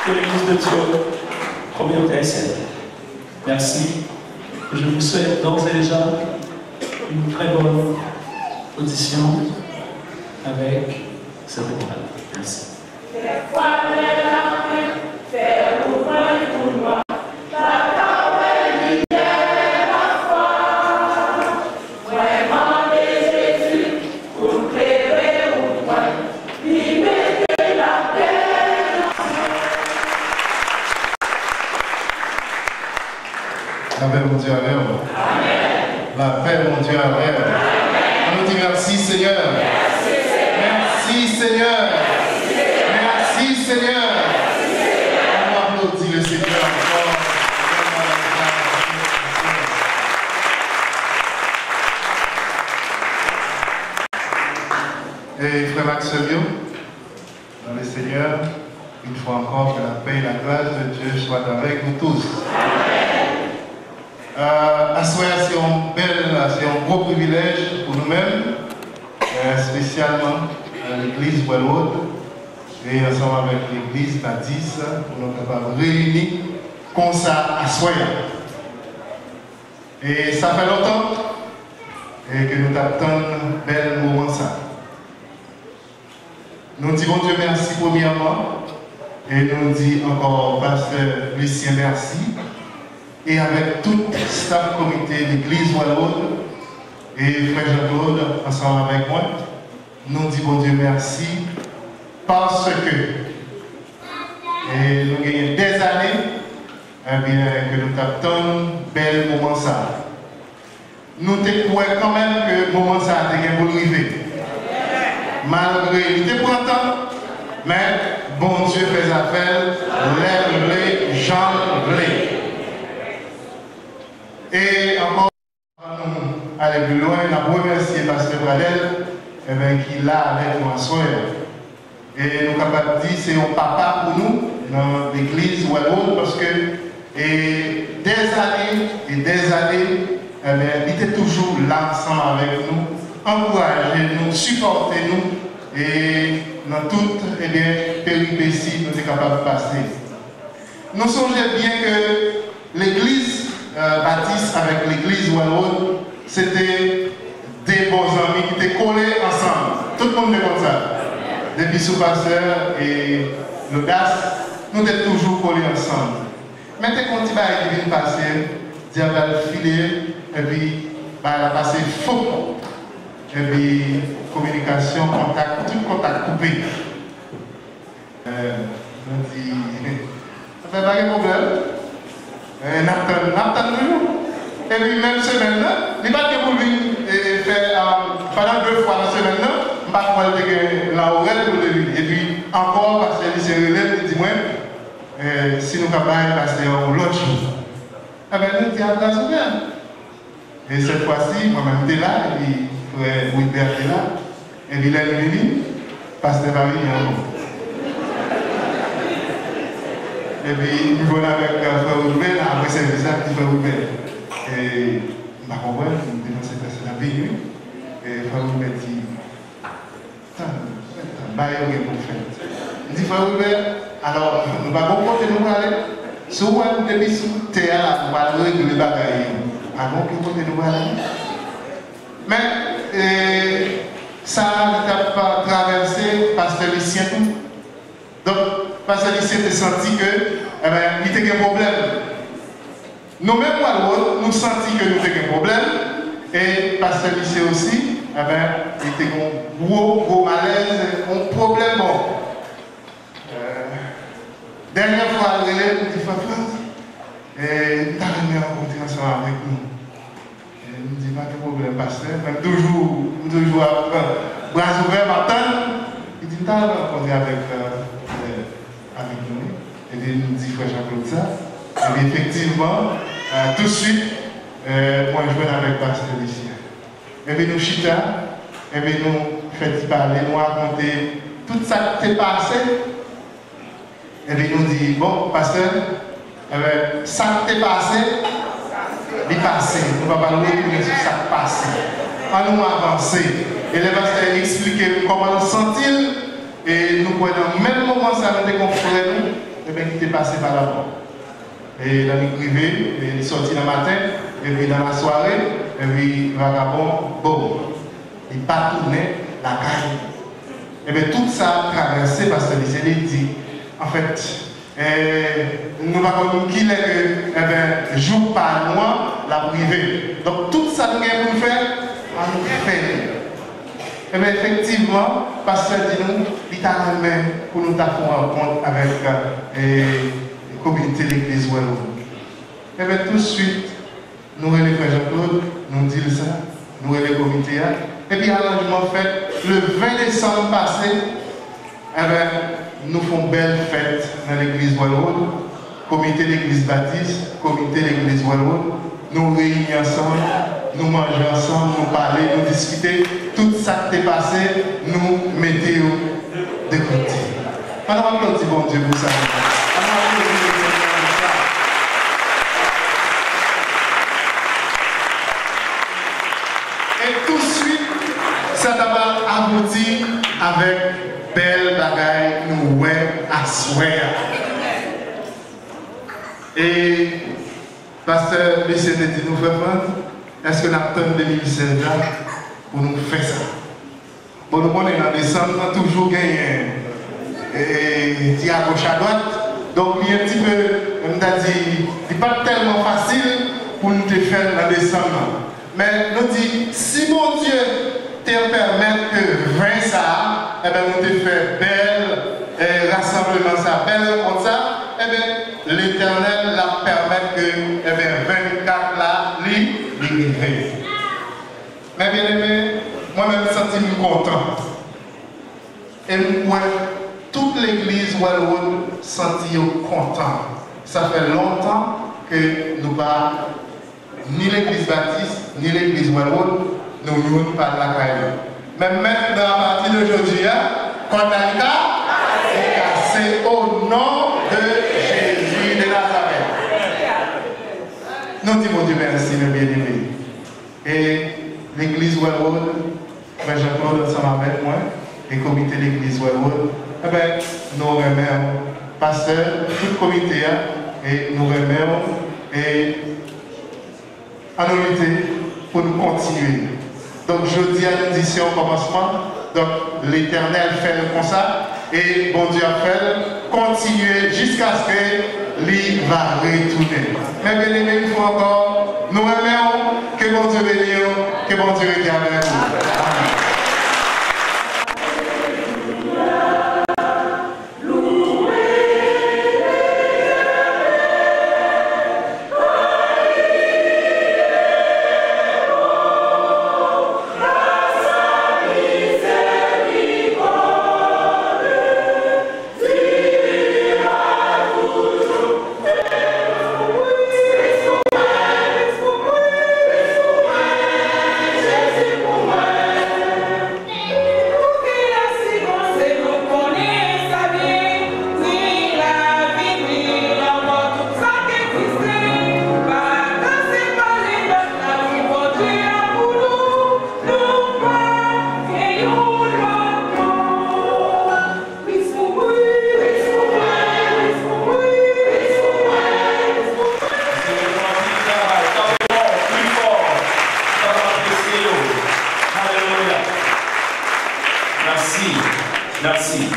Que l'Église de Dieu, communauté SL. Merci. Je vous souhaite d'ores et déjà une très bonne audition avec cette chorale. Merci. La paix, mon Dieu, avec vous. La paix, mon Dieu, avec vous. On nous dit merci, Seigneur. Merci, Seigneur. Merci, Seigneur. On applaudit le Seigneur encore. Et frère Maximilien, dans le Seigneur, une fois encore, que la paix et la grâce de Dieu soient avec nous tous. C'est un gros privilège pour nous-mêmes, spécialement à l'église Wellwood et ensemble avec l'église Baptiste, pour nous capables de réunir comme ça à Soya. Et ça fait longtemps que nous attendons un bel moment ça. Nous disons Dieu merci premièrement et nous disons encore Pasteur Lucien merci. Et avec tout le staff comité de l'église Wellwood et frère Jean-Claude ensemble avec moi, nous disons bon Dieu merci parce que nous avons des années que nous attendons bel moment ça. Nous te croyons quand même que le moment ça a été pour arriver. Malgré il était pour temps, mais bon Dieu fait affaire, lève-les, j'en-les. Et encore, aller plus loin, on a remercié Pasteur Bradel qui l'a avec moi soeur. Et nous sommes capables de dire que c'est un papa pour nous dans l'église Wellwood parce que des années et des années, il était toujours là ensemble avec nous, encourager nous, supporter nous et dans toutes péripéties nous sommes capables de passer. Nous songeons bien que l'église Baptiste avec l'église Wellwood, c'était des bons amis qui étaient collés ensemble. Tout le monde est comme ça. Depuis sous pasteur et le gaz, nous étions toujours collés ensemble. Mais dès qu'on dit qu'il vient de passer, diable a filé, et puis elle a passé faux. Et puis communication, contact, tout contact coupé. On dit, ça fait pas de problème. N'attend toujours. Et puis même semaine là, il va pour lui faire pendant 2 fois la semaine là, je vais faire la oreille pour lui. Et puis encore parce qu'il s'est relève, il dit moi, si nous sommes capables de passer l'autre jour. Eh bien nous disons à la semaine. Et cette fois-ci, moi-même j'étais là, et puis frère Wilbert était là, et puis là il est venu, pasteur Paris encore. Et puis, nous venons avec Frère Wilbert, après c'est ça qui fait Wilbert. Et je comprends, je me dis, c'est la vie. Et Frère Wilbert dit, bail pour faire. Il dit, Frère Wilbert, alors, nous allons compter nous aller. Souvent, nous devons sous terre, nous allons régler les bagailles. Avant que côté nous aller. Mais, ça n'a pas traversé Pasteur Lucien tout. Donc, Pasteur Lucien a senti que, il était un problème. Nous-mêmes, nous senti que nous avons un problème. Et Pasteur Lucien aussi, il était un gros malaise, un problème. Dernière fois, il dit France, et il a rencontré ensemble avec nous. Il nous dit pas de problème, Pasteur, même toujours apprendre. bras ouverts, matin. Il dit, t'as rencontré avec nous. Et puis, il nous dit, frère Jean-Claude, ça. Et puis, effectivement, tout de suite, moi, je viens avec Pasteur Lucien. Et puis, nous chita, et puis, nous faisons parler, nous raconter tout ça qui s'est passé. Et puis, nous dit, bon, Pasteur, ça qui s'est passé, il est passé. Nous ne allons pas revenir sur ça qui est passé. On nous avancer. Et le pasteur expliquer comment nous sentir. Et nous pouvons, dans le même moment, ça nous déconfort, et bien, il était passé par la porte. Et dans le privé, il est sorti le matin, et puis dans la soirée, et puis vagabond, bon, il n'est pas tourné la caille. Et bien, tout ça a traversé parce que les dit, en fait, nous ne savons pas qui est jour par mois la privée. Donc, tout ça nous avons fait, on nous fait. Et bien, effectivement, Pasteur dit-nous, il t'a remis pour nous faire rencontre avec la communauté de l'Église Wallonie. Et bien, tout de suite, nous avons les frères Jean-Claude, nous disons ça, nous avons les comités. Et puis, arrangement fait, le 20 décembre passé, eh bien, nous faisons belle fête dans l'Église Wallonie, comité de l'Église Baptiste, comité de l'Église Wallonie, nous réunissons ensemble. Nous mangeons ensemble, nous parlons, nous discutons, tout ça qui est passé, nous mettons de côté. On va applaudir bon Dieu pour ça. Et tout de suite, ça va aboutir avec belle bagaille, nous à souhait. Et Pasteur Lucien dit nous faire prendre. Est-ce que nous attendons 2016 pour nous faire ça? Bon, nous sommes en décembre, nous avons toujours gagné à gauche à droite. Donc, il y a un petit peu, on a dit, il n'est pas tellement facile pour nous faire en décembre. Mais nous disons, si mon Dieu te permet que 20 ça, eh bien, nous te fait belle rassemblement, ça, belle comme ça, eh bien, l'Éternel la permet que, eh bien, 24 là, mais bien aimé, moi-même je me sens content. Et moi, toute l'église Wallonie sentit content. Ça fait longtemps que nous pas ni l'église baptiste, ni l'église Wallonie, nous ne pas la caille. Mais maintenant, à partir d'aujourd'hui, quand on a c'est au nom de Jésus de Nazareth. Nous disons Dieu merci, mes bien-aimés. Et l'église Wallonie, frère Jean-Claude ensemble avec moi, et le comité de l'église Wallonie, eh bien, nous remercions pasteur, tout le comité, et nous remercions et à nous lutter pour nous continuer. Donc, je dis à l'édition au commencement, donc l'Éternel fait le constat, et bon Dieu a fait continuer jusqu'à ce que l'île va retourner. Mais bien aimé, une fois encore, nous remercions que bon Dieu bénisse, que bon Dieu est avec vous. Amen. Merci.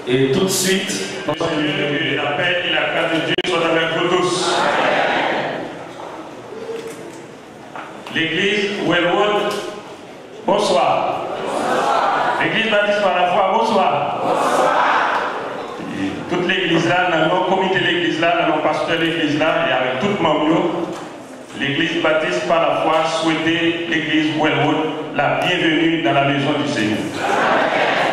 Et tout de suite, la paix et la grâce de Dieu soient avec vous tous. L'église Wellwood, bonsoir. L'église Baptiste par la foi, bonsoir. Toute l'église là, dans le comité de l'église là, dans le pasteur de l'église là, et avec tout le monde, l'Église baptiste par la foi souhaitait l'Église Wellwood la bienvenue dans la maison du Seigneur.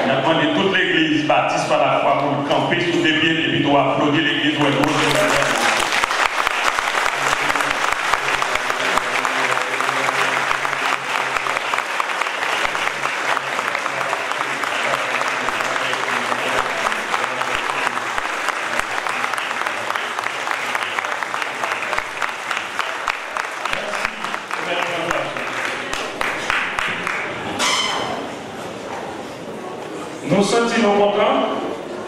On a demandé toute l'Église baptiste par la foi pour camper sous des pieds et puis doit applaudir l'Église Wellwood. Nous sentons contents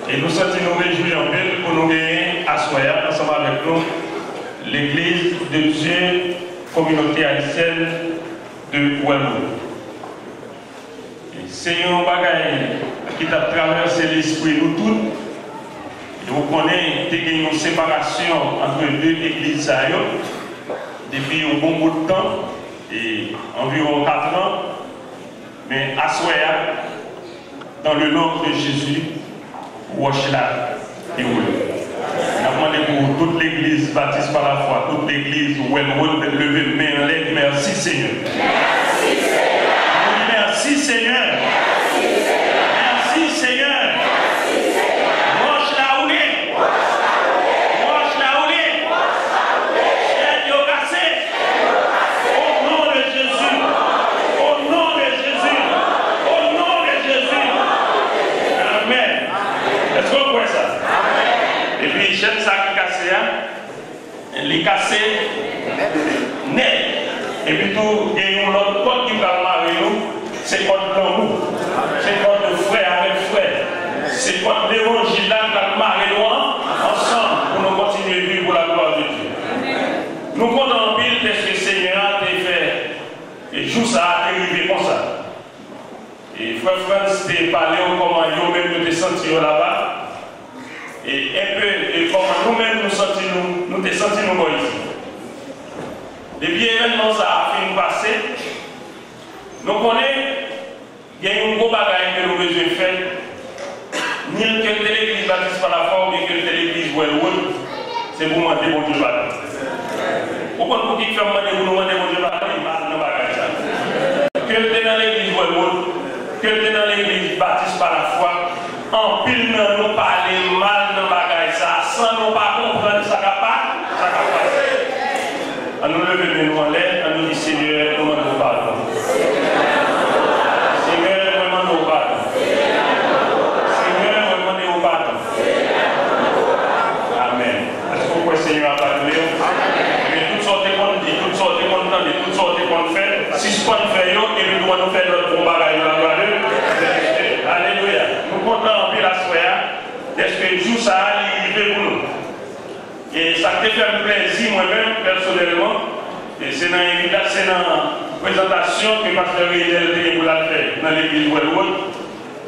et nous sentons réjouis en ville pour nous gagner à Soya, ensemble avec nous, l'Église de Dieu, communauté haïtienne de Wellwood. C'est un bagage qui a traversé l'esprit nous tous. Et vous connaissez qu'il y a une séparation entre deux églises depuis un bon bout de temps, et environ 4 ans. Mais à Soya, dans le nom de Jésus, wash-la et roule. On a demandé pour toute l'église baptiste par la foi, toute l'église Wellwood de lever le main en l'air. Merci Seigneur. Merci Seigneur. Merci Seigneur. Merci Seigneur. Wash-la roule. Wash-la roule. Chaîne yo cassé. Au nom de Jésus. Au nom de Jésus. Au nom de Jésus. Amen. Est-ce qu'on voit ça? Et puis, j'aime ça qui casse, les cassés net. Et puis, tout, il y a un autre code qui va marier nous, c'est code l'amour. C'est code de frère avec frère. C'est code l'évangile là qui va marier nous ensemble pour nous continuer à vivre pour la gloire de Dieu. Nous comptons en pile parce que le Seigneur a fait, et jour ça a arrivé comme ça. Et frère France t'a parlé au comment nous-mêmes nous te sentions là-bas. Et un peu, et comment nous-mêmes nous sentions, nous te sentions ici. Depuis l'événement ça a fini de passer, nous connaissons, il y a un gros bagage que nous avons besoin de faire. Ni que l'église baptiste par la foi, ni que l'église Wellwood, c'est pour demander mon Dieu pardon. Pourquoi pour qui fait demander pour nous demander mon Dieu pardon, il m'a dans bagage ça. Que tu es dans l'église Wellwood, que tu es dans l'église baptiste par la foi, en pile nous parler mal dans bagage ça, sans nous pas comprendre ça capable, ça capable. À nous lever nous en l'air, à nous dire Seigneur, nous demandons pardon. Seigneur, nous demandons pardon. Seigneur, nous demandons pardon. Amen. Est-ce que vous pouvez Seigneur à pardonner? Toutes sortes de comptes dit, toutes sortes de comptes dit, toutes sortes de comptes fait. Si ce qu'on fait, et nous devons nous faire notre bon bagage dans la gloire de Dieu. Alléluia. Nous comptons en pile la soirée. Est-ce que jour ça a arrivé pour nous? Et ça te fait un plaisir moi-même, personnellement. Et c'est dans la présentation que Pasteur Rénel vous l'a fait dans l'église Wellwood.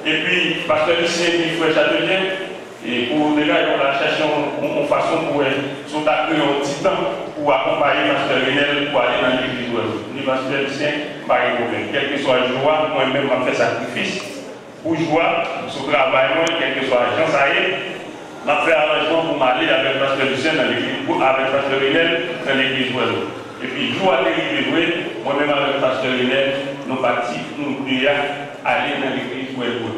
Et puis, Pasteur Lucien et Frère Châtelier. Et pour les gars, on a cherché une façon pour sont accueillis un petit temps pour accompagner Pasteur Rénel pour aller dans l'église Wellwood. Ni Pasteur Lucien, pas de problème. Quel que soit le joie, moi-même, je fais sacrifice pour jouer sur le travail, quel que soit l'argent, ça y est. Je fait arrangement pour m'aller avec Pasteur Lucien dans l'église, avec Pasteur Rénel dans l'église Wellwood. Et puis, jour à l'église, moi-même avec Pasteur Rénel, nous partis, nous prions aller dans l'église Wellwood.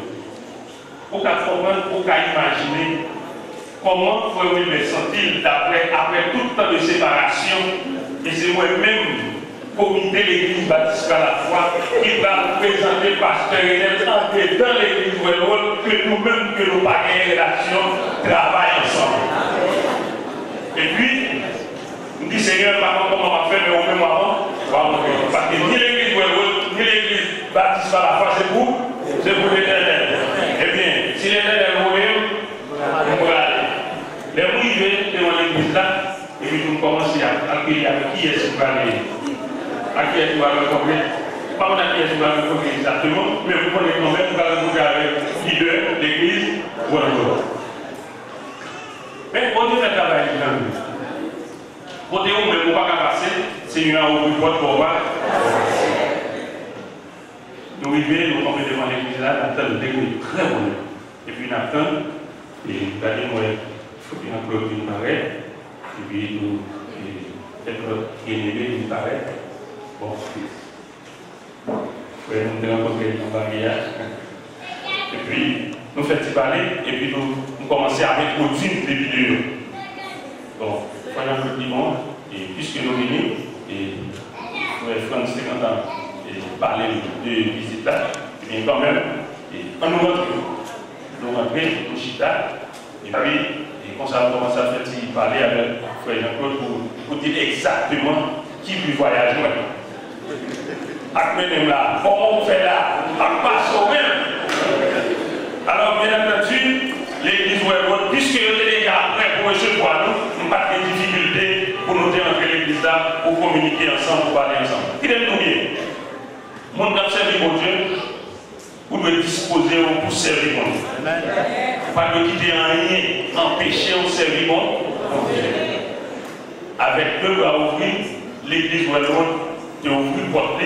Pour qu'à comprendre, pour qu'à imaginer comment faut me sentir après tout le temps de séparation. Et c'est moi-même, comité l'église baptiste par la foi, qui va présenter Pasteur Rénel entrer dans l'église Wellwood, que nous-mêmes, que nous pas en relation, travaillons ensemble. Et puis, nous dit Seigneur, par contre, comment on va faire, mais on peut moi parce que ni l'église Wellwood, ni l'église baptiste par la foi, c'est pour l'éternel. Eh bien, si l'éternel vous on peut aller. Les privés, c'est dans l'église là, et puis nous commençons à accueillir avec qui est-ce qui va aller. À qui est-ce qui va le compter. Pas on a qui est-ce qui va le compter exactement, mais vous prenez quand même, vous allez vous avec leader, l'église, Wellwood. Mais on dit le travail là. Côté où ne peut pas passer, c'est une autre porte pour voir. Nous vivons, nous sommes devant l'église là, nous avons des très bonnes. Et puis nous attendons, et regardez-moi, il faut bien clôturer une marée, et puis nous peut-être élevé, il paraît. Bon, nous avons rencontré un mariage. Et puis, nous faisons parler, et puis nous commençons à introduire des vidéos. Bon, voyons un peu de monde, et puisque nous venons, et frère France 50 ans, et parler de visite là, et bien quand même, et on nous rentre, nous chita, et puis, et comme ça, on commence à faire parler avec frère Jean-Claude pour dire exactement qui peut voyager. Avec là, comment on fait là, on passe au même. Alors, bien entendu, l'église Webwood, puisque les gars prêts pour recevoir nous, nous n'avons pas de difficultés pour nous entrer l'église là, pour communiquer ensemble, pour parler ensemble. Qui aime nous bien? Mon qui servi mon Dieu, vous devez disposer pour servir mon Dieu. Pas de quitter rien, empêcher de servir mon Dieu. Avec deux à ouvrir, l'église Webwood, de ouvrir le porte.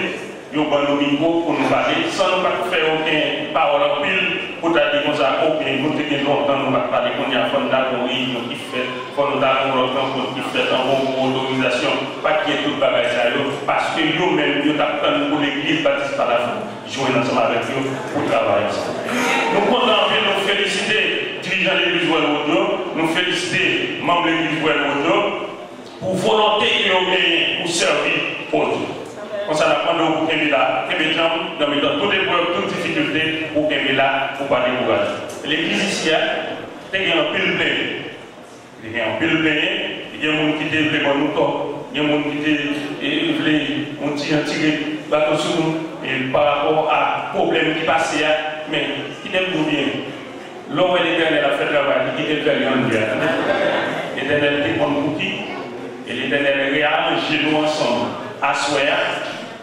Nous avons un micro pour nous parler, sans nous pas faire aucune parole en pile, pour dire qu'on a aucun, nous avons longtemps, nous ne parler qu'on y a fond d'abori, nous qui fait, qu'on nous a longtemps, qui fait en bon autorisation, pas qu'il y ait tout le bagage à eux, parce que nous-mêmes, nous avons pour l'église baptiste par la foi, jouer ensemble avec eux pour travailler ensemble. Nous comptons nous féliciter dirigeants de l'église Wellwood, nous féliciter membres de l'église Wellwood pour volonté qu'ils ont gagné pour servir pour Dieu. On s'en apprend pour qu'il y ait là, dans toutes les preuves, toutes les difficultés, pour qu'il y ait là, pour ne pas décourager. L'église ici, il y a un pile plein. Il y a un pile plein, il y a des gens qui veulent nous top, il y a des gens qui veulent tirer bateau sur nous par rapport à problèmes qui passent, mais qui aiment nous bien. L'homme et l'Éternel a fait le travail, il est fait en Dieu. L'Éternel est bon pour qui? Et l'Éternel réarrange nous ensemble. À souhait,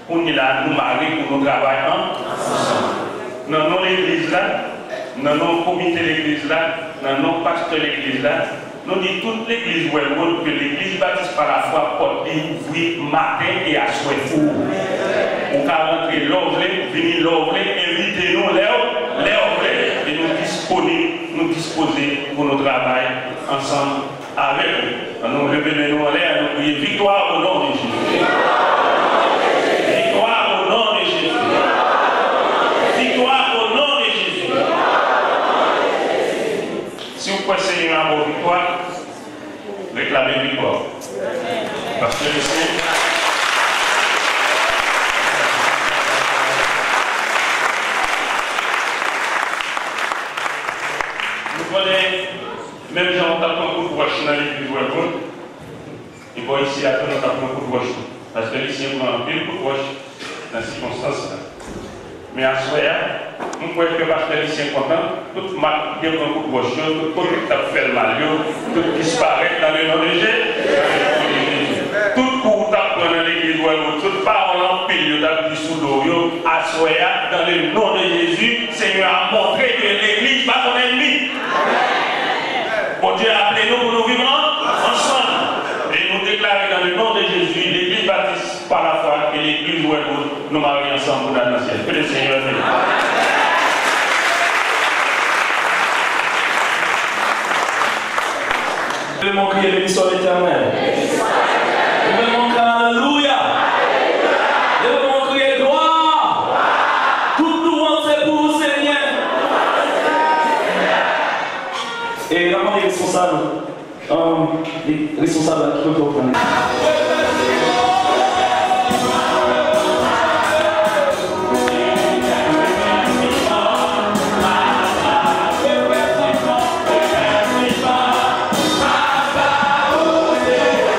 on est là, nous marier pour nous travailler ensemble. Dans nos églises là, dans nos comités d'église là, dans nos pasteurs d'église là, nous disons toute l'église Wellwood que l'église baptiste par la foi porte ouvrir matin et à souhait pour. On peut rentrer l'ouvrir, venir l'ouvrir, inviter nous l'ouvrir et nous disposer pour nous travailler ensemble avec vous. Nous lever les noms en l'air, nous prier victoire au nom de Jésus. Victoire au nom de Jésus. Victoire au nom de Jésus. Si vous pouvez essayer un mot victoire, réclamez victoire. Parce que le Seigneur. Vous connaissez, même si on tape un coup de roche dans l'église Wellwood, et bon, ici, après, on tape un coup de roche. Parce que ici, on a un pile coup de roche dans ces circonstances-là. Mais à ce moment-là, nous pouvons que parce que ici, content, toute marque qui a un coup de roche, tout le qui a fait le mal, tout disparaît dans le nom de Jésus. Tout coup dans l'église Wellwood, toute parole en pile, dans le sous l'eau, à ce moment-là, dans le nom de Jésus, le Seigneur a montré que l'église va ton ennemi. Bon Dieu a appelé nous pour nous vivre ensemble. Et nous déclarer dans le nom de Jésus, l'église baptiste par la foi et l'église Wellwood, nous marier ensemble pour dans le ciel. Que le Seigneur bénisse. Nous devons crier l'émission de l'Éternel. Nous devons crier Alléluia. Nous devons crier gloire. Tout le monde c'est pour vous, Seigneur. Et vraiment les responsables qui peuvent reprendre. Yeah.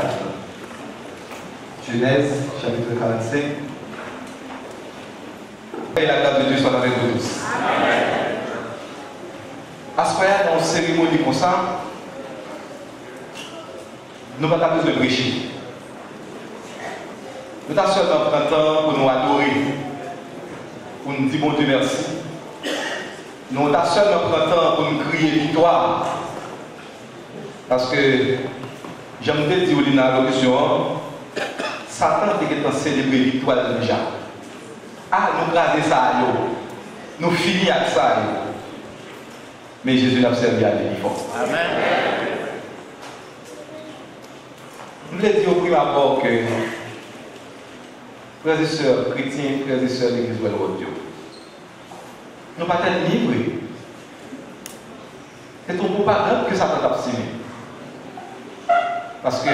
4. Genèse, chapitre 45. Et la grâce de Dieu soit avec nous tous. À ce moment-là, dans une cérémonie comme ça, nous n'avons pas besoin de prêcher. Nous avons seulement pris un temps pour nous adorer, pour nous dire bon Dieu merci. Nous avons seulement pris un temps pour nous crier victoire. Parce que, j'aime bien dire dans la locution, Satan était en célébrer victoire déjà. Ah, nous graser ça, nous finir avec ça. Mais Jésus n'a servi à l'uniforme. Amen. Je voulais dire au premier abord que, frères et sœurs chrétiens, frères et sœurs de l'Église de Dieu, nous ne sommes pas libres. C'est ton propagande que Satan a signé. Parce que,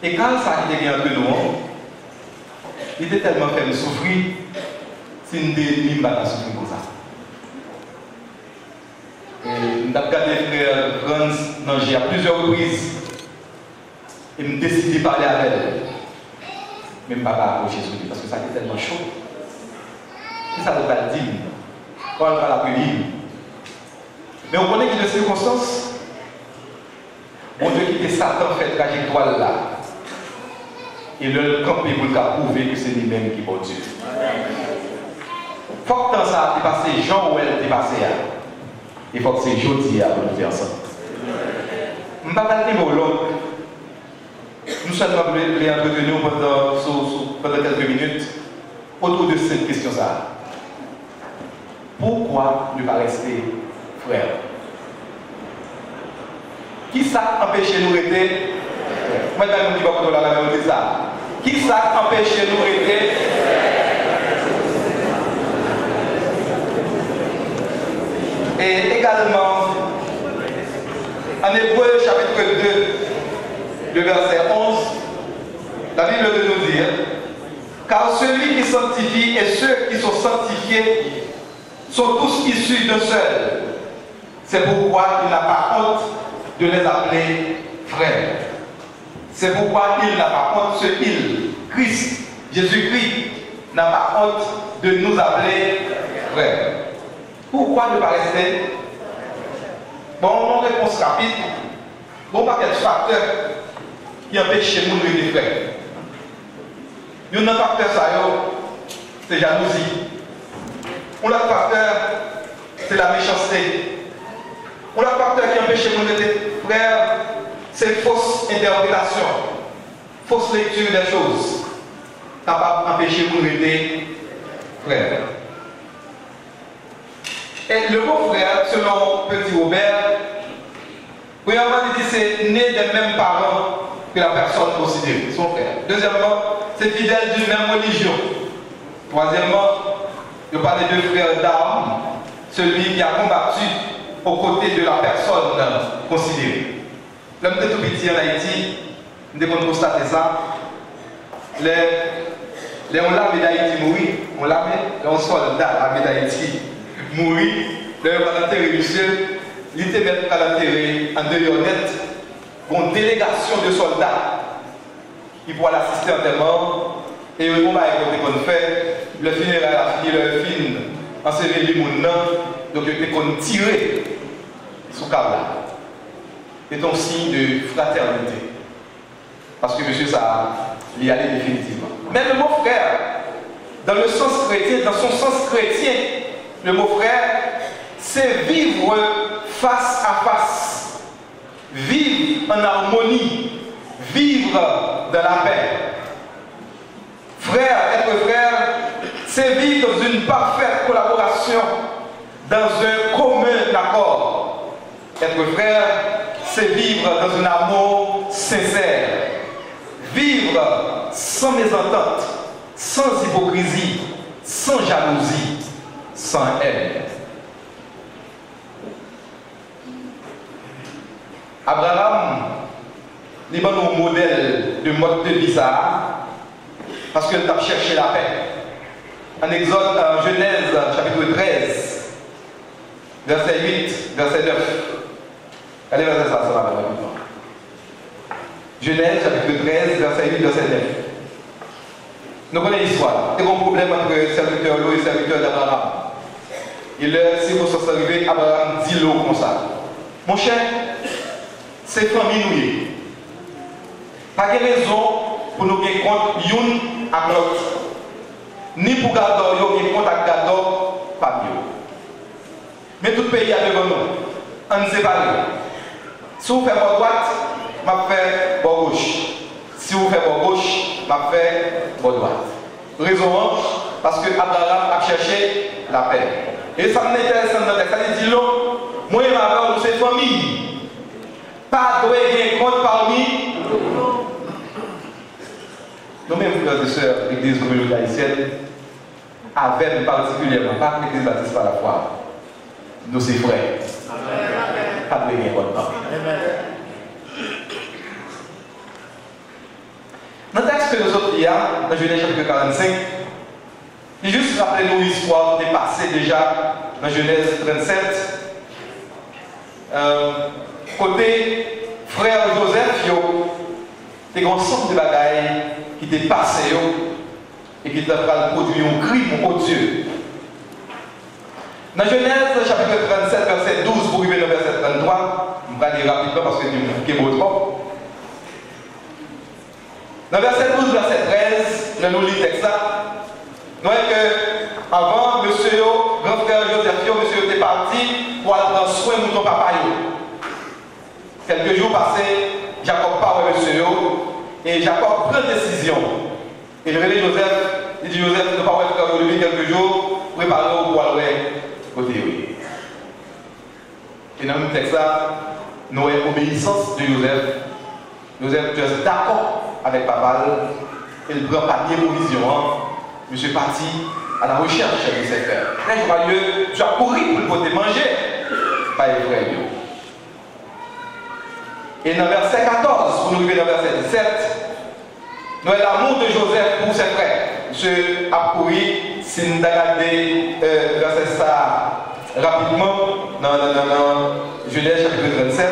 et quand ça a été entre nous, il était tellement fait de souffrir, si nous ne pas souffrir comme ça. Nous avons regardé frère Franz Nanger à plusieurs reprises. Et nous décidé de parler avec elle. Mais je ne vais pas approcher sur lui parce que ça est tellement chaud. Et ça ne doit pas dire. Quand on va l'appeler. Mais on connaît qu'il y a des circonstances. On Dieu quitter Satan fait trajectoire là. Et le camper pour prouver que c'est lui-même qui est bon Dieu. Il faut que dans ça, tu passé Jean ou elle, tu passé là. Il faut que c'est jeudi à nous faire ça. Je ne vais pas parler au long. Nous sommes les entretenir pendant quelques minutes autour de cette question-là. Pourquoi ne pas rester frère? Qui ça empêche nous d'être? Maintenant, nous disons que la même ça. Qui ça empêche nous d'être? Et également, en Hébreu chapitre 2, le verset 11, la Bible de nous dire, car celui qui sanctifie et ceux qui sont sanctifiés sont tous issus d'un seul. C'est pourquoi il n'a pas honte de les appeler frères. C'est pourquoi il n'a pas honte, Christ, Jésus-Christ, n'a pas honte de nous appeler frères. Pourquoi ne pas rester? Bon, mon réponse rapide. Bon, pas quel facteur qui empêche nous de les frères. Il y a un facteur, c'est jalousie. Un autre facteur, c'est la méchanceté. Un autre facteur qui empêche nous d'être frères, c'est fausse interprétation, fausse lecture des choses. Ça va empêcher nous d'être frères. Et le mot frère, selon Petit Robert, premièrement, il dit c'est né des mêmes parents que la personne considérée, son frère. Deuxièmement, c'est fidèle d'une même religion. Troisièmement, il parle de frères d'armes, celui qui a combattu aux côtés de la personne considérée. L'homme de tout petit en Haïti, dès qu'on constate ça, les on l'a d'Haïti mourir, on l'a mis, on soldat la d'Haïti mourir, le l'enterrer monsieur, il était mettre à l'enterrer en dehors net, une délégation de soldats qui pourra l'assister en tellement, et le moment qu'on fait, le funérail a fini le film, enseveli mon nom, donc il était qu'on tirer sous câble. C'est un signe de fraternité. Parce que monsieur, ça y allait définitivement. Mais le mot frère, dans le sens chrétien, dans son sens chrétien, le mot frère, c'est vivre face à face, vivre en harmonie, vivre dans la paix. Frère, être frère, c'est vivre dans une parfaite collaboration, dans un commun accord. Être frère, c'est vivre dans un amour sincère. Vivre sans mésentente, sans hypocrisie, sans jalousie, sans haine. Abraham, il est un modèle de mode de vie parce qu'il a cherché la paix. En Exode, en Genèse, chapitre 13, verset 8, verset 9. Allez, verset ça va rapidement. Genèse chapitre 13, verset 8, verset 9. Nous connaissons l'histoire. Il y a un problème entre serviteur Lot et serviteur d'Abraham. Et là, si vous êtes arrivé, Abraham dit Lot comme ça. Mon cher, c'est famille nous. Pas de raison pour nous gagner compte l'une à l'autre. Ni pour garder gagner compte à garder pas mieux. Mais tout pays a devant nous. On ne sait pas. Si vous faites à droite, je fais à gauche. Si vous faites à gauche, je fais à droite. Raison, parce que Abraham a cherché la paix. Et ça m'intéresse dans le texte. Ça dit non, moi et ma mère, nous sommes famille. Pas de gagner compte parmi nous mêmes, frères et sœurs, l'église communauté haïtienne, avec particulièrement, pas l'église baptiste par la foi, nous sommes frères. Pas de gagner compte parmi. Dans le texte que nous avons dit, dans Genèse chapitre 45, il juste rappeler nous l'histoire des passés déjà dans Genèse 37. Côté frère Joseph, il y a un ensemble de bagailles qui étaient passés et qui étaient produit un crime odieux. Dans Genèse chapitre 37, verset 12, pour arriver au verset 33, je vais aller rapidement parce que je suis trop. Dans verset 12, verset 13, nous lisons le texte. Nous voyons que avant, monsieur, grand frère Joseph, monsieur était parti pour aller prendre soin de mon papa. Quelques jours passés, Jacob parle avec monsieur et Jacob prend décision. Il relève Joseph, il dit Joseph, nous parlons avec lui quelques jours, préparez-vous pour aller côté. Et dans le texte, nous avons l'obéissance de Joseph. Joseph est d'accord avec papa, il prend papier provision. Monsieur parti à la recherche de ses frères. Très joyeux, tu as couru pour le côté manger. Pas les frères. Et dans verset 14, pour nous arriver dans verset 17, nous avons l'amour de Joseph pour ses frères. Monsieur a couru, si nous regardons verset ça rapidement, dans Genèse chapitre 37,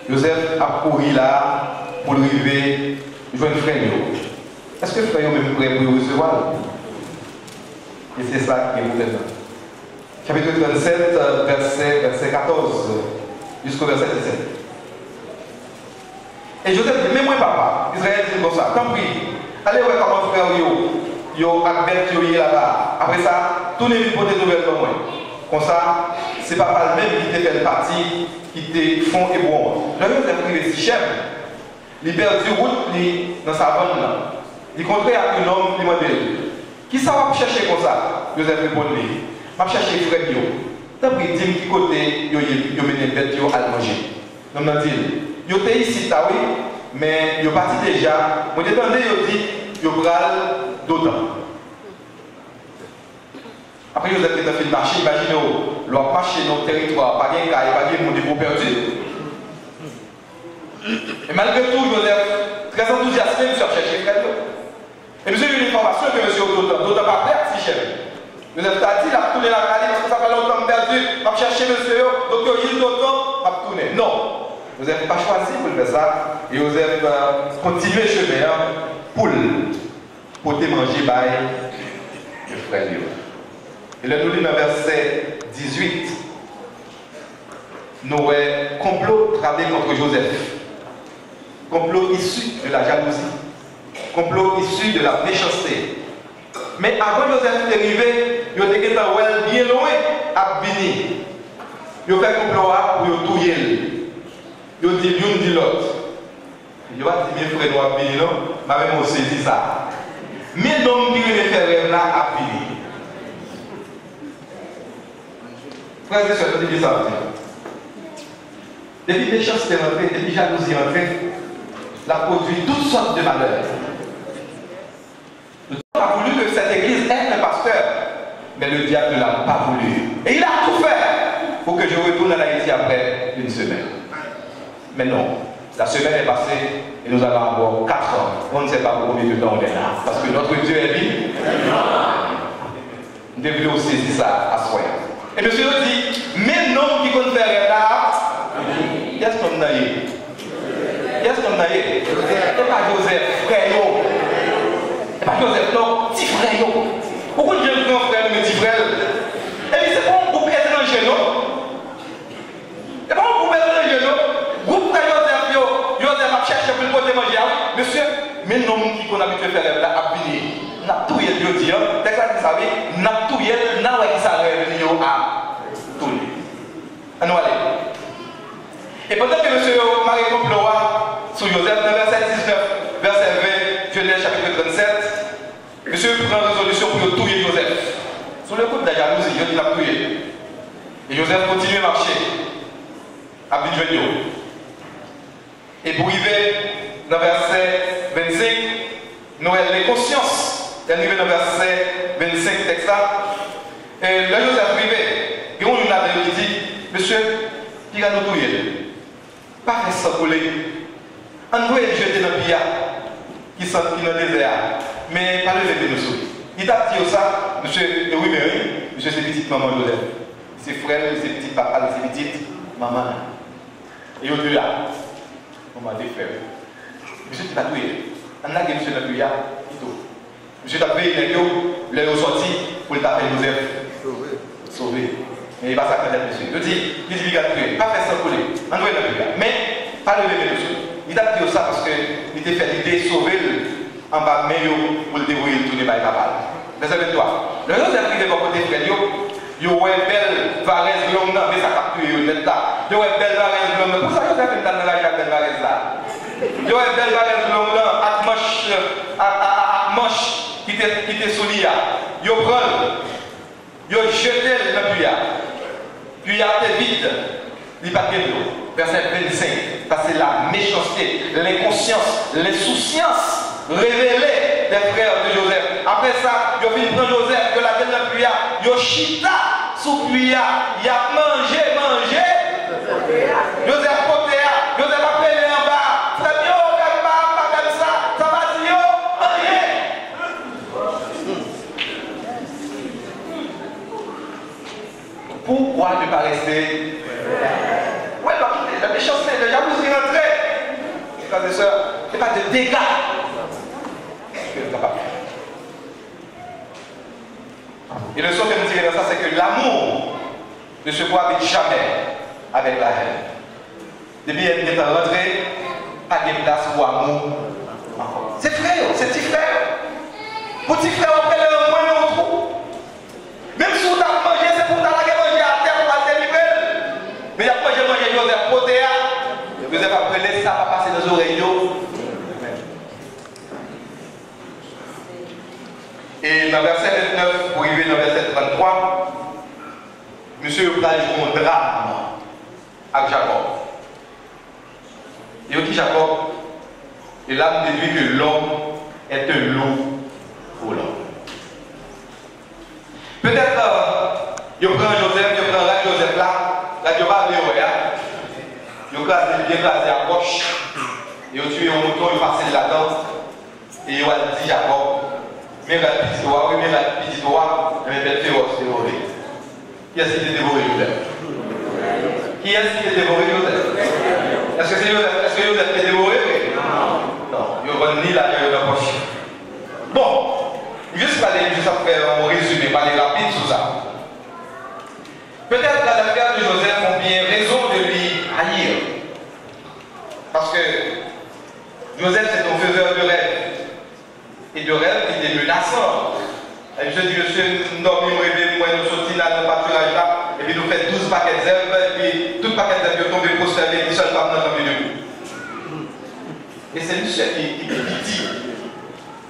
Joseph a couru là pour arriver joindre frère. Est-ce que frère est même prêt pour recevoir? Et c'est ça qui est maintenant. Chapitre 37, verset 14 jusqu'au verset 17. Et Joseph dit, mais moi papa, Israël dit comme ça, tant pis, allez voir comment frère yo avec yo là-bas. Après ça, tournez vite pour des nouvelles comme moi. Comme ça, c'est papa le même qui te fait partie, qui te font et bon. J'avais fait privé si cher. Il perd du route dans sa bonne là. Il contraire à un homme, il m'a dit, qui ça va chercher comme ça? Joseph répond, je vais chercher frère Bio. Tant pis, dis-moi qui côté, yo met des bêtes à manger. Nous m'avons dit, yo t'es ici, oui, mais yo parti déjà. Moi, j'ai entendu, yo dit, yo bral d'autant. Après, Joseph est fait le marché, imaginez-vous, leur marché dans le territoire, pas de cas, pas de monde qui perdu. Et malgré tout, Joseph, très enthousiasmé, il chercher frère. Et monsieur a eu une information que monsieur d'autant pas clair, si cher. Joseph t'a dit, il a tourné la caline parce que ça fait longtemps perdu, il va chercher monsieur, donc il d'autant, il va tourner. Non, Joseph n'a pas choisi pour faire ça, et Joseph va continuer le chemin pour te manger par le frère. Et là, nous lisons dans verset 18, nous avons complot travaillé contre Joseph. Complot issu de la jalousie. Complot issu de la méchanceté. Mais avant Joseph d'arriver, il était bien loin à venir. Il fait complot pour tout tuer. Il dit l'une dit l'autre. Il va dire mes frères à venir, non? Ma même aussi dit ça. Mais l'homme qui veut faire rêve là à venir. Frères et sœurs, je dis ça. Depuis méchanceté rentrée, depuis jalousie rentrée, la produit toutes sortes de malheurs. Le diable a voulu que cette église ait un pasteur, mais le diable ne l'a pas voulu. Et il a tout fait pour que je retourne à Haïti après une semaine. Mais non, la semaine est passée et nous allons avoir 4 ans. On ne sait pas pour combien de temps on est là. Parce que notre Dieu est vivant. Nous devons saisir ça à soi. Et monsieur dit, mais non qui compte faire là, qu'est-ce qu'on a eu? Qu'est-ce qu'on C'est pas Joseph, frère. C'est pas Joseph, non, petit frère. Pourquoi je dis grand frère, mais petit frère? Et puis c'est pas un groupe étranger, non? C'est pas un groupe étranger, non? Groupe frère Joseph a cherché pour le côté manger. Monsieur, mais non, qui qu'on a habitué à faire là, à venir. N'a tout yel, je dis, c'est ça que vous savez, n'a tout yel, n'a pas qui s'arrête, venir à tourner. À nous aller. Et pendant que monsieur Marie Complora sur Joseph, dans verset 19, verset 20, Genèse chapitre 37, monsieur prend résolution pour tuer Joseph. Sur le coup de la jalousie, il l'a tué. Et Joseph continue à marcher à Bidjouenio. Et pour arriver dans verset 25, Noël les consciences. Il arrive dans verset 25, texte là. Et là, Joseph arrivé. Et on nous a dit, monsieur, qui va nous tuer? Pas faire ça pour les. On doit être jeté dans le billard qui sont dans le désert. Mais pas le lever nous. Il t'a dit ça, monsieur, oui, mais oui, monsieur, c'est petite maman Joseph. C'est frère, c'est petit papa, c'est petite maman. Et au dit là, on m'a dit frère. Monsieur, tu t'as tué. On a dit monsieur dans le billard, il tout. Monsieur t'a payé les gars, les ont sorti pour le taper Joseph. Sauvé. Mais il va ça quand monsieur. Je dis, il dit, il va tuer. Pas faire ça pour lui. On doit être là. Mais, pas le lever monsieur. Il t'a dit ça parce qu'il t'a fait l'idée de sauver en bas, mais pour le débrouiller, tout n'est pas capable. Verset 23. Le Joseph qui est de côté frère, il y a une belle varese longue, mais ça capture une net là. Il y a une belle varese longue. Pour ça, Joseph est dans la belle varese là. Il y a une belle varese longue là, à manche qui était sous l'IA. Il prend, il jeté le puya. Puis il a été vide, il n'y a pas de l'eau. Verset 25, parce que la méchanceté, l'inconscience, l'insouciance révélée des frères de Joseph. Après ça, il a vu prendre Joseph, que la tête de puya, il a chita sous puya, il a mangé. Joseph Potéa, Joseph a appelé en bas, frère, pas comme ça, ça va dire, pourquoi ne pas rester? Ouais, la méchanceté, la jalousie rentrée. Frères et sœurs, il n'y a pas de dégâts. Et le son que nous tirons dans ça, c'est que l'amour ne se cohabite jamais avec la haine. Depuis qu'elle est rentrée, pas de place pour amour. C'est frère, c'est petit frère. Petit frère, après le moins de trou. Même si vous avez mangé, c'est pour t'aller manger à terre pour aller délivrer. Mais après, j'ai mangé Joseph Potéa. Joseph a prélé, ça va passer dans les oreilles. Et dans verset 29, pour arriver dans verset 33, monsieur va jouer un drame avec Jacob. Et dit Jacob, et là, on déduit que l'homme est un loup pour l'homme. Peut-être, il prend Joseph, il prend Joseph là, il va aller au réa, il va déplacer à gauche, il va tuer un mouton, il va passer là-dedans, et il va dire Jacob, mais la petite oie, oui, mais la petite oie, elle va être féroce, dévorée. Qui est-ce qui t'a dévoré Joseph? Qui est-ce qui t'a dévoré Joseph? Est-ce que c'est Joseph? Est-ce que Joseph t'a dévoré? Non, il va ni la poche. Bon, juste à faire un résumé, parler rapide sur ça. Peut-être que les frères de Joseph ont bien raison de lui haïr. Parce que Joseph, c'est un faiseur de rêves. Et de rêves qui étaient menaçants. Et je dis, monsieur, nous dormons, nous rêvons, nous sortons là dans le pâturage là, et puis nous faisons 12 paquets d'herbes, et puis tout paquet d'herbes tombent pour se lever, et seul par notre milieu de nous. Et c'est monsieur qui dit.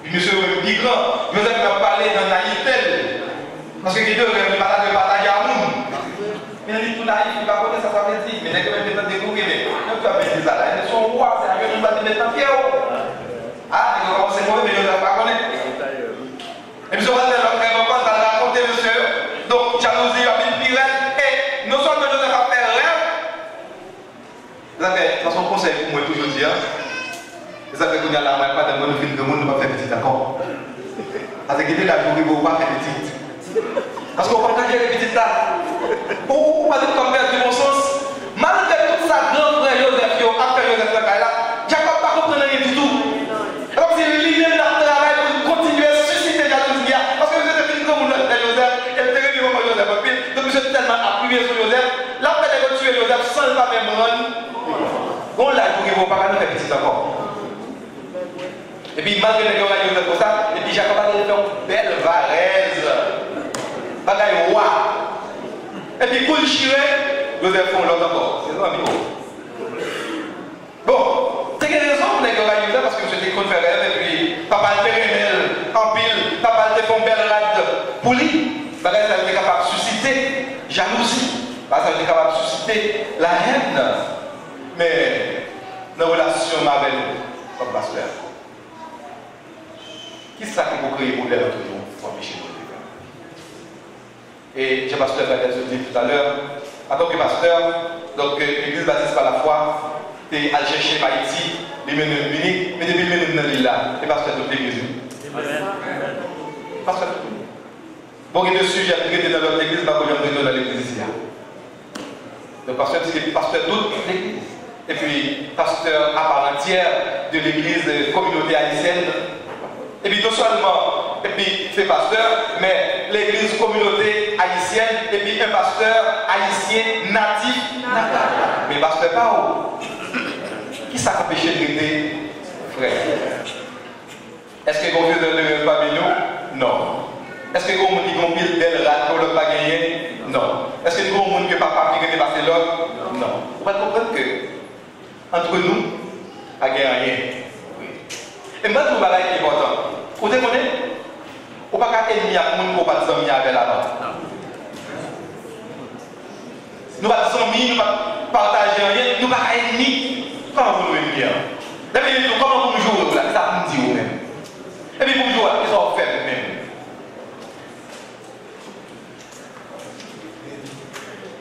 Puis monsieur dit grand, Joseph m'a parlé dans naïveté. Parce que Guido ne parle de partager à nous. Mais il dit tout naïf, il va connaître ça, ça veut dire. Mais dès que vous êtes découvrir, mais quand tu as dit ça là, ils sont rois, c'est la gueule, nous va te mettre en pierre. Ah, c'est mauvais, mais je ne vais pas connaître. Et puis, on va raconter, monsieur. Donc, jalousie, la vie pire, et non seulement Joseph a fait rêve. Vous savez, dans son conseil, pour moi, toujours dire, vous savez qu'on a la main, pas de monde, film de monde, ne pas faire petit, d'accord? Parce que la journée, vous ne pouvez pas faire petit. Parce qu'on va pas gérer petit là. Ou pas de convaincre du bon sens. Malgré tout ça, grand frère Joseph, après Joseph, là, Jacob pas comprendre rien. pas nous faire petit encore. Et puis malgré les gens comme ça, et puis Jacob a fait une belle varèse, bagaille roi. Et puis pour le chiré, Joseph font l'autre encore. C'est ça, amigo. Bon, c'est quelle raison pour les gens parce que je suis conféré, et puis papa le fait en pile, papa le fait une belle rade pour lui. Bagaille ça était capable de susciter jalousie, ça était capable de susciter la haine. Mais dans la relation avec comme pasteur, qui est-ce qui peut créer problème entre nous pour empêcher nous de faire? Et Jean-Pasteur Badet se dit tout à l'heure, en tant que pasteur, donc l'église baptiste par la foi, et à chercher Haïti, les menus unis, mais depuis le menu dans l'île là, les pasteurs de l'église. Pasteur. Bon, il y a deux sujets à traiter dans notre église, pas que j'aime dans l'église ici. Le pasteur, c'est le pasteur d'autre l'église. Et puis, pasteur à part entière de l'église communauté haïtienne. Et puis, non seulement, et puis, c'est pasteur, mais l'église communauté haïtienne, et puis un pasteur haïtien natif. Mais pasteur pas où? Qui ça empêche de traiter frère? Est-ce que vous faites de parmi nous? Non. Est-ce que vous avez un pile d'elle rat pour ne pas gagner? Non. Est-ce que vous avez un monde que papa qui gagne passer l'autre? Non. Vous pouvez comprendre que entre nous, à gagner rien. Et moi, je vous parle qui est important. Vous comprenez? Vous ne pouvez pas ennemi à monde pour pas de amis avec là-bas. Nous ne sommes pas amis, nous ne partageons rien, nous ne sommes pas ennemis. Comment vous nous ennemis? Comment vous nous jouez là? Ça vous dit vous-même. Et puis pour vous jouer, ils sont faits vous-même.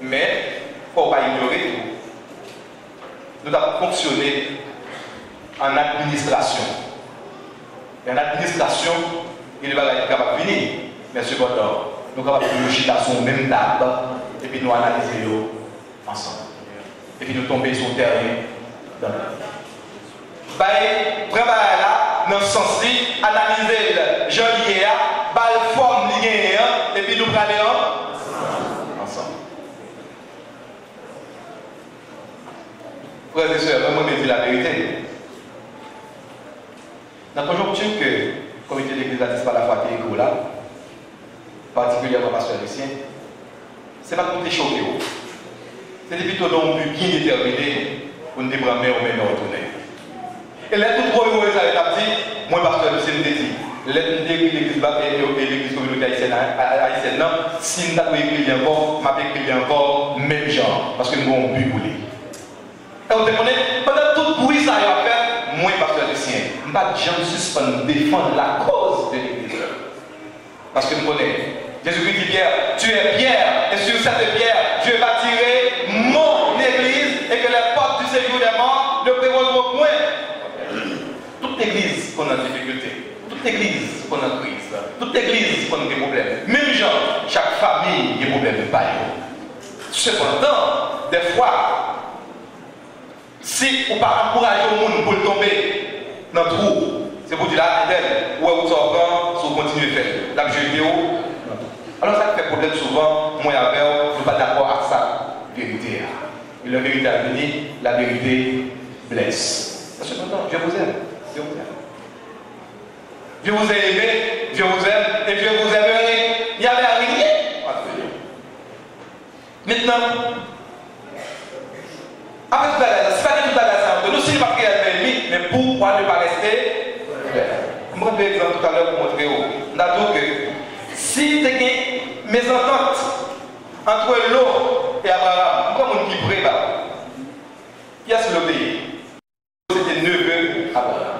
Mais il ne faut pas ignorer tout. Nous avons fonctionné en administration. Et en administration, il va être capable de venir. Mais cependant, nous sommes capables de nous jeter sur la même table et puis nous analyser ensemble. Et puis nous tomber sur le terrain dans le travail là, dans ce sens-ci, analyser le genre lié, la forme liée, et puis nous prenons ensemble. Frères et sœurs, vraiment me dire la vérité. Dans la conjoncture que le comité de l'église baptiste par la foi est là, particulièrement pasteur Lucien, ce n'est pas tout choqué. C'est plutôt un but bien déterminé pour nous débranler ou même retourner. Et là, tout le monde a dit, moi, pasteur Lucien, me dit, l'église communauté haïtienne, si nous avons écrit encore, je vais écrire encore, même genre, parce que nous avons un but pour lui. Et vous comprenez, pendant tout le bruit ça a fait, moi, pasteur Lucien, je ne vais pas suspendre défendre la cause de l'église. Parce que nous connaissons, Jésus-Christ dit Pierre, tu es Pierre, et sur cette pierre, je bâtirai mon église, et que les portes du séjour des morts ne prévaudront point. Toute église qu'on a des difficultés, toute église qu'on a de crise, toute église qu'on a des problèmes, même genre, chaque famille a des problèmes de paille. Cependant, des fois, si on ne pas encourager le monde pour le tomber dans le trou, c'est pour dire là, ou vous sortez, si vous continuez à faire la vidéo. Alors ça fait problème souvent, moi et avec vous, je ne suis pas d'accord avec ça, vérité. Et la vérité à venir, la vérité blesse. Cependant, je vous aime. Je vous aime. Je vous ai aimé, je vous aime, et je vous aimerai. Il n'y avait rien entre nous. Maintenant, après tout à l'heure, c'est pas tout à l'heure entre nous, si nous ne pas créer ennemi, mais pourquoi ne pas rester frère? Je vais prendre un exemple tout à l'heure pour montrer où. On a dit que si tu as mes ententes entre Lot et Abraham, pourquoi on qui prépare? Qui a-t-il obéi? C'était neveu Abraham.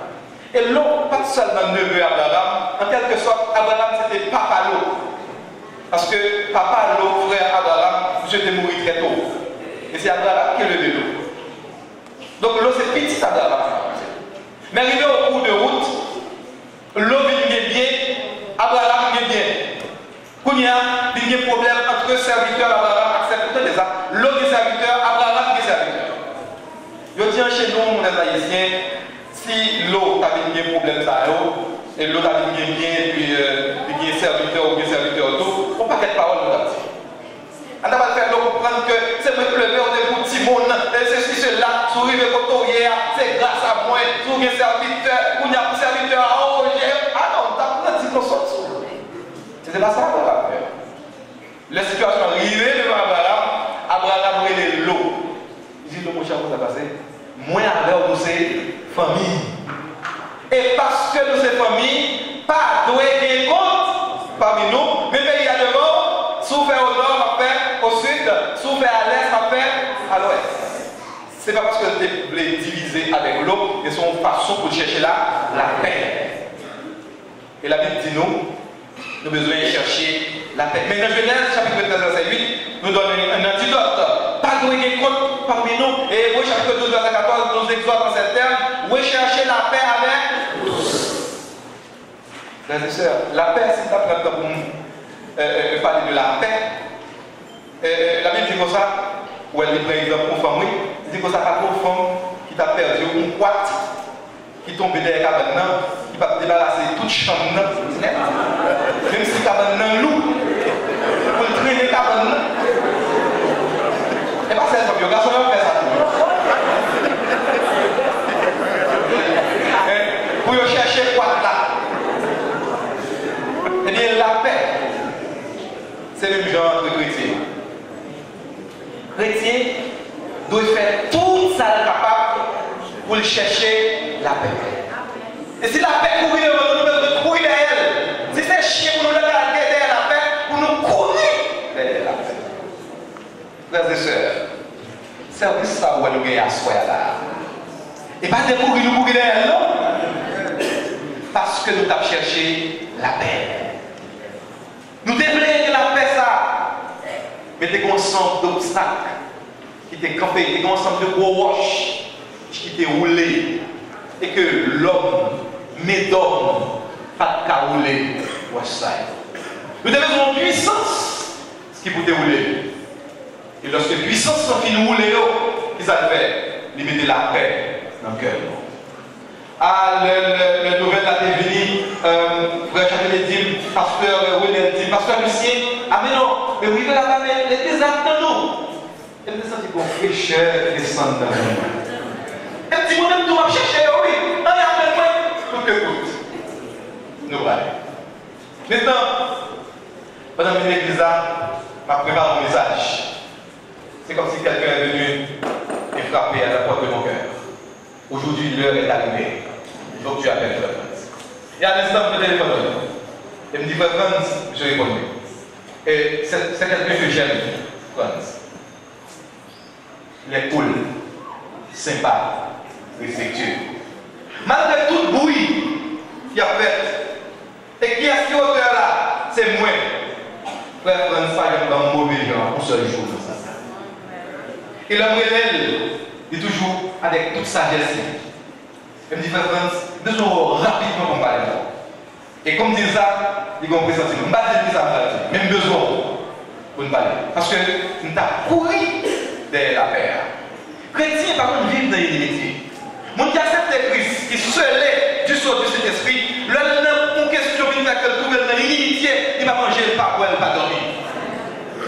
Et Lot, pas seulement neveu Abraham, en quelque sorte, Abraham c'était papa Lot. Parce que papa Lot, frère Abraham, était mort très tôt. Et c'est Abraham qui est levé Lot. Donc Lot c'est petit Abraham. Mais arrivé au cours de route, Lot vient bien, Abraham vient bien. Quand il y a des problèmes entre serviteurs, Abraham accepte des ça. Lot est serviteur, Abraham est serviteur. Je dis chez nous, les Haïtiens, si Lot a des problèmes, et Lot a bien, et puis il y a serviteur ou bien serviteur, tout, on ne peut pas de parole. On n'a pas fait comprendre que c'est le pleurer au début de Timon. ceci, cela, sourire de coton hier, c'est grâce à moi, sourire serviteur, ou n'y a serviteur à haut, ah non, t'as pas dit qu'on sort. C'était pas ça qu'on va faire. La situation arrivée devant Abraham brûlait l'eau. Il dit, mon cher, vous avez passé. Moi, avec vous, c'est famille. Et parce que nous, c'est famille, pas doué des comptes parmi nous, mais il y a de l'eau, souffert au nord, ma paix, au sud, souffert à l'est, ma paix, à l'ouest. Ce n'est pas parce que vous voulez diviser avec l'eau, mais c'est une façon pour chercher la paix. Et la Bible dit nous avons besoin de chercher la paix. Mais dans Genèse, chapitre 13, verset 8, nous donne un antidote. Pas de des comptes parmi nous. Et vous, chapitre 12, verset 14, nous exhorte en ces termes, vous cherchez la paix avec tous. Frères et sœurs, la paix, c'est ça pour nous parler de la paix. La Bible dit comme ça, où elle dit par exemple aux femmes, oui, elle dit comme ça, pas aux femmes qui t'a perdu une boîte, qui tombe derrière la cabane, qui va te débarrasser toute chambre, même si la cabane est loup, pour le traîner la cabane. Et pas celle comme le garçon, on fait ça. Pour chercher quoi là? Eh bien, la paix, c'est le genre de chrétien. Chrétien doit faire tout ça capable pour chercher la paix. Et si la paix courir devant nous, nous devons courir derrière elle. Si c'est chien pour nous le garder derrière la paix, pour nous courir derrière la paix. Frères et sœurs, c'est ça où nous gagnons à soi là. Et pas de courir, nous courir derrière elle, non? Parce que nous avons cherché la paix. Nous devons la paix ça. Mais des ensemble d'obstacles qui étaient campés, des ensemble de gros roches qui étaient roulés. Et que l'homme, d'homme, pas de rouler. Nous devons une puissance qui peut dérouler. Et lorsque la puissance s'en finit rouler, ils ont fait limiter la paix dans le cœur. Ah, le nouvel a été venu, frère Chapelle dit, pasteur William dit, pasteur Lucien, ah mais non, mais oui, là-bas, mais les désactes dans nous. Et nous sentons qu'on fraîcheur descend dans nous. Et petit bonhomme, nous va chercher, oui, il y a un point, tout que écoute. Nous allons. Maintenant, pendant que l'église m'a préparé un message. C'est comme si quelqu'un est venu et frappé à la porte de mon cœur. Aujourd'hui, l'heure est arrivée. Il faut que tu appelles Frère Franz. Et à l'instant, je me téléphone. Il me dit, Frère Franz, je réponds. Et c'est quelqu'un que j'aime, Franz. Il est cool, sympa, respectueux. Malgré tout le bruit qu'il a fait, et qui est ce auteur là? C'est moi. Frère Franz, pas un mauvais genre, un seul jour. Et l'homme il est toujours avec toute sagesse. Il me dit, Frère Franz, nous sommes rapidement pour parler. Et comme dit ça, il a compris ça. Je ne vais pas dire ça, même besoin pour nous parler. Parce que nous avons couru derrière la paix. Chrétien, par contre, vivent dans l'unité. Mon qui accepte Christ, qui seul du sort de cet esprit, l'homme n'a pas question de faire que trouve dans l'unité, il va manger le pain, il va dormir.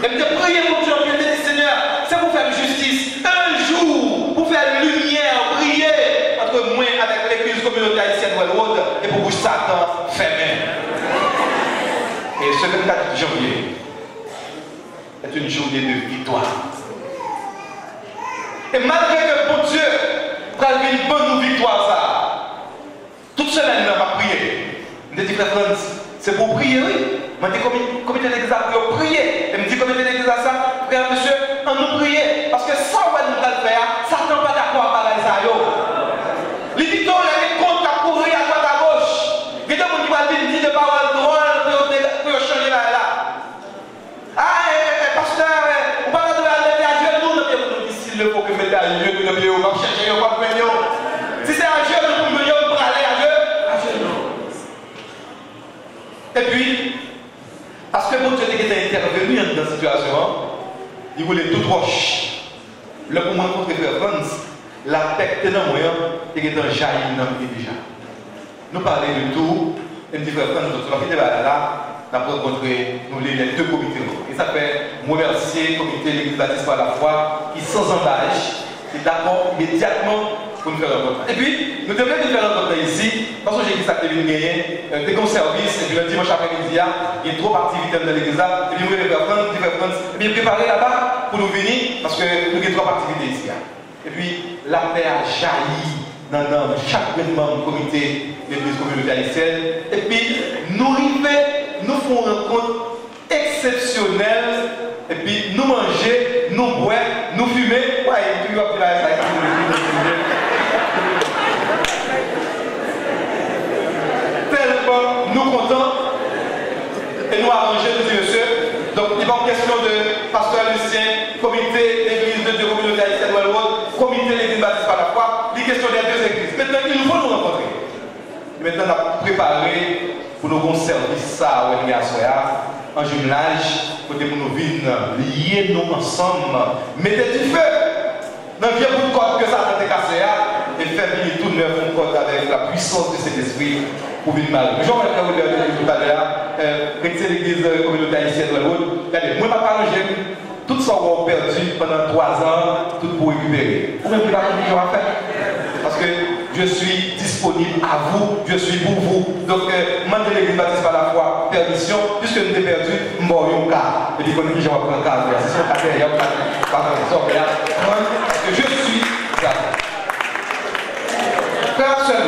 Et me dit, priez pour Dieu, il dit, Seigneur, c'est pour faire justice. Un jour, pour faire lumière, briller entre moi avec l'église communautaire haïtienne Wellwood et pour bouger Satan fermé. Et ce 24 janvier est une journée de victoire. Et malgré que pour Dieu, prenne une bonne victoire, ça, toute semaine, on va prier. Je me dis, Frère Franz, c'est pour prier, oui. Je me dis, comité d'église pour prier. Et me dit, comité d'église à ça, frère, monsieur, on nous prier. Parce que ça, on va nous faire, Satan pas d'accord avec ça. Les victoires, les comptes à courir à droite à gauche. Il y a des gens qui vont dire des paroles drôles pour changer là. Ah, pasteur, on va pas aller à genoux, nous dit, s'il le faut que mettez à genoux, on va chercher, on va venir. Si c'est à genoux, on va venir, on va aller à genoux. Et puis, parce que mon Dieu était intervenu dans cette situation, il voulait tout roche. Le moment où on Frère Franz, la paix était dans le moyen, il était jailli dans le déjà. Nous parlons de tout, et me dit Frère Franz, nous avons fait là, nous avons rencontré les deux comités. Et ça fait remercier le comité de l'église baptiste par la foi, qui sans embâche, est d'accord immédiatement pour nous faire rencontrer. Et puis, nous devons nous faire rencontrer ici, parce que j'ai dit ça que nous gagner des bons services, et puis le dimanche après-midi, il y a trop d'activités dans l'église, et puis nous devons prendre, et puis préparer là-bas pour nous venir, parce que nous avons trop d'activités ici. Et puis, la paix a jailli dans chaque membre du comité de l'église communautaire haïtienne. Et puis, nous arrivons, nous faisons une rencontre exceptionnelle. Et puis, nous manger, nous boire, nous fumer. Ouais, tu vas faire ça. Tellement nous contents. Et nous arranger, nous dire, monsieur. Donc, il n'est pas question de pasteur Lucien, comité d'église de Dieu communautaire haïtienne Wellwood, comité de l'église baptiste par la foi. Il est question des deux églises. Maintenant, il nous faut nous rencontrer. Et maintenant, on a préparé pour nos bons services ça, en jumelage, pour nous venir lier nous ensemble. Mettez du feu dans le vieux bout de code que ça a été cassé et faire venir tout neuf un code avec la puissance de cet esprit pour venir mal. Je vais vous dire tout à l'heure, chrétien l'église communautaire haïtienne de Wellwood, regardez, moi, je ne vais pas ranger tout ça qu'on a perdu pendant 3 ans, tout pour récupérer. Vous ne pouvez pas continuer à faire. Parce que je suis disponible à vous, je suis pour vous. Donc, demandez l'église baptiste par la foi, permission, puisque nous avons perdu, mort un cas. Et puis, quand je vais prendre un cas, c'est son cas derrière, parce que je suis là. Frère seul,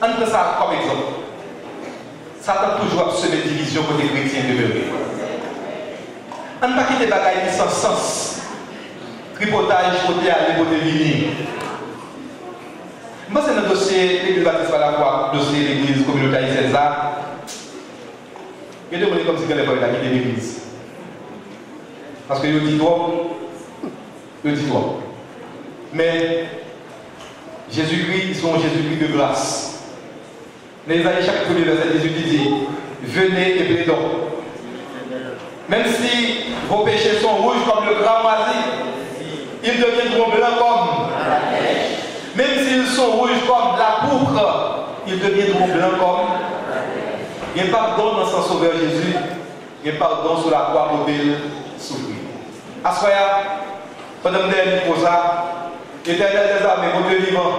on prend ça comme exemple. Satan toujours a semé division côté chrétien demeuré. On ne va pas quitter les bagailles sans sens. Tripotage, côté aller, côté venir. Moi, c'est le dossier l'église baptiste par la foi, dossier l'église communautaire César. Je vais demander comme si il n'y avait pas quitté l'église. Parce que je dis toi. Mais Jésus-Christ, ils sont Jésus-Christ de grâce. Les Isaïe chapitre 1er verset 18 dit, venez et plaidons. Même si vos péchés sont rouges comme le grand moisi, ils deviendront blancs comme la neige. Même s'ils sont rouges comme la pourpre, ils deviendront blancs comme. Il y a pardon dans son sauveur Jésus, il y a pardon sur la croix pour il souffrir. Assoya, pendant que nous pour ça, l'Éternel des armées, mon Dieu vivant,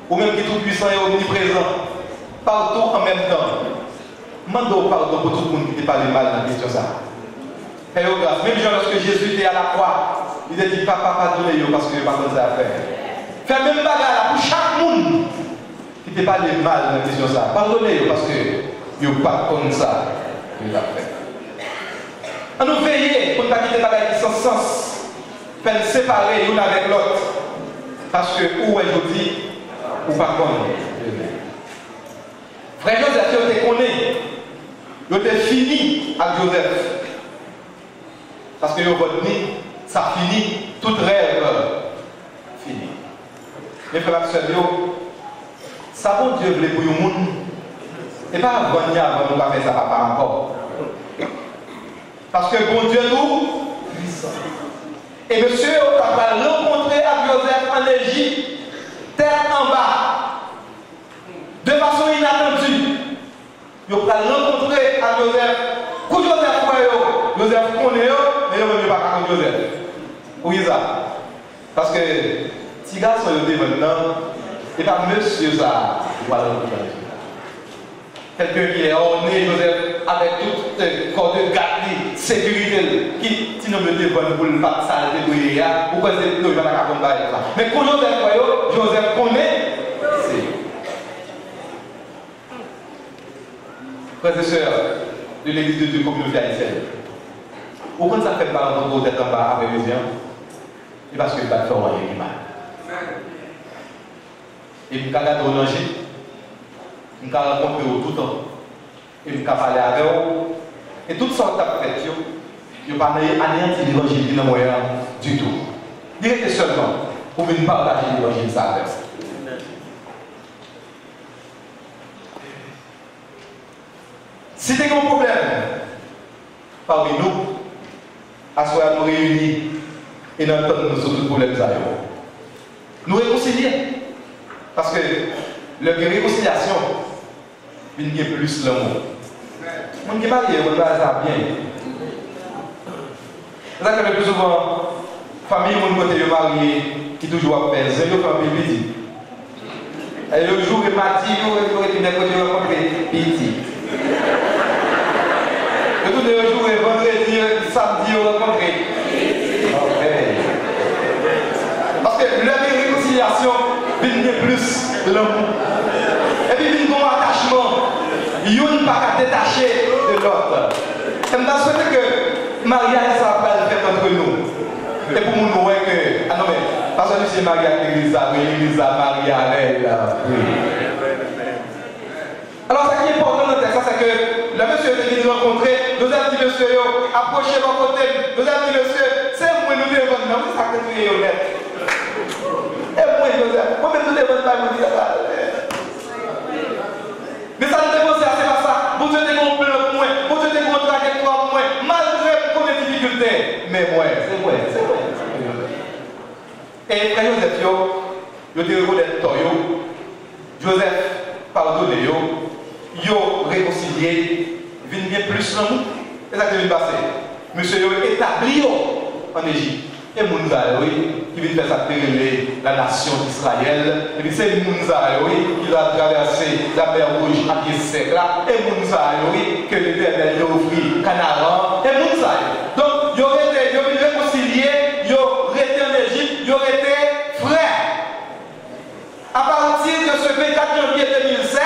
ou même qui est tout puissant et omniprésent, partout en même temps. Demandons pardon pour tout le monde qui t'a parlé mal dans la question ça. Fais-le grâce. Même lorsque Jésus était à la croix, il a dit papa, pardonnez-le parce que je n'ai pas besoin à faire. Fais même bagarre pour chaque monde qui t'a parlé mal dans la question ça. Pardonnez-le parce que je n'ai pas comme ça. Il a fait. On nous veiller pour ne pas quitter bagarre sans sens. Faire séparer l'une avec l'autre. Parce que où est aujourd'hui, ou pas comme. Frère Joseph, il était connu. Il était fini avec Joseph. Parce que ça finit, tout rêve fini. Mes frères et sœurs, ça bon Dieu voulait pour le monde. Et pas avant nous faire ça papa encore. Parce que bon Dieu nous puissant. Et monsieur, on va rencontrer avec Joseph en Égypte, terre en bas, de façon inattendue. On va rencontrer avec Joseph. Pour Joseph, Joseph connaît, mais on ne peut pas connaître Joseph. Oui, ça. Parce que si garçon est maintenant, et pas monsieur ça, voilà le problème. Quelqu'un qui est orné, Joseph, avec tout le corps de garde, sécurité, qui, si nous me dévoilons pour le pas de saleté, pourquoi c'est nous, il va pas accompagner ça. Mais pour Joseph, Joseph connaît, c'est. Frères et sœurs de l'église de Dieu communautaire haïtienne, pourquoi ça fait pas un d'être en bas avec les gens? C'est parce que le bâtiment est mal. Et je regarde au danger, je rencontre tout le temps, et je parler avec eux. Et tout ça que tu as fait, je ne vais pas anéantir l'évangile dans le moyen du tout. Direct seulement pour venir partager l'évangile ça avec eux. Si tu as un problème parmi nous, à ce moment nous réunis et nous entendons sur tout le problème. Nous réconcilier. Parce que la réconciliation, il y a plus l'amour. On ne peut pas dire que ça bien. C'est ça que le plus souvent, famille, mon côté marié, qui toujours appelle, c'est le famille petit. Et le jour, il m'a dit, il aurait été mercredi rencontrer petit. Le tout le jour, et vendredi, samedi, on rencontrer. Parce que la réconciliation vient plus l'amour. Et puis, il y a un attachement. Il n'y a pas qu'à détacher de l'autre. Et je souhaite que mariage, ça va le faire entre nous. Et pour nous, nous, que. Ah non, mais, parce que c'est marié avec l'église, l'église a marié avec elle. Alors, ce qui est important dans le texte, c'est que le monsieur est venu nous rencontrer, nous avons dit, monsieur, approchez mon côté, nous avons dit, monsieur, c'est moi, nous devons nous, c'est ça que tu es honnête. Et moi, nous devons pas nous dire ça. Mais ça ne dépend pas, c'est pas ça. Vous êtes un plan pour moi, vous êtes un trajectoire pour moi, malgré qu'on ait des difficultés. Mais moi, c'est moi. Et frère Joseph, yo te reconnaître Toyo. Joseph, pardonnez yo réconcilié, vient bien plus l'amour. C'est ça qui vient passer. Monsieur yo établi en Égypte. Et Mounza, qui vient faire ça la nation d'Israël. Et puis c'est Mounza, qui va traverser la mer Rouge à pied sec là. Et Mounza, que l'Éternel a offert Canaan. Et Mounza. Donc, il aurait été réconcilié, il aurait été en Égypte, il aurait été frère. À partir de ce 24 janvier 2016,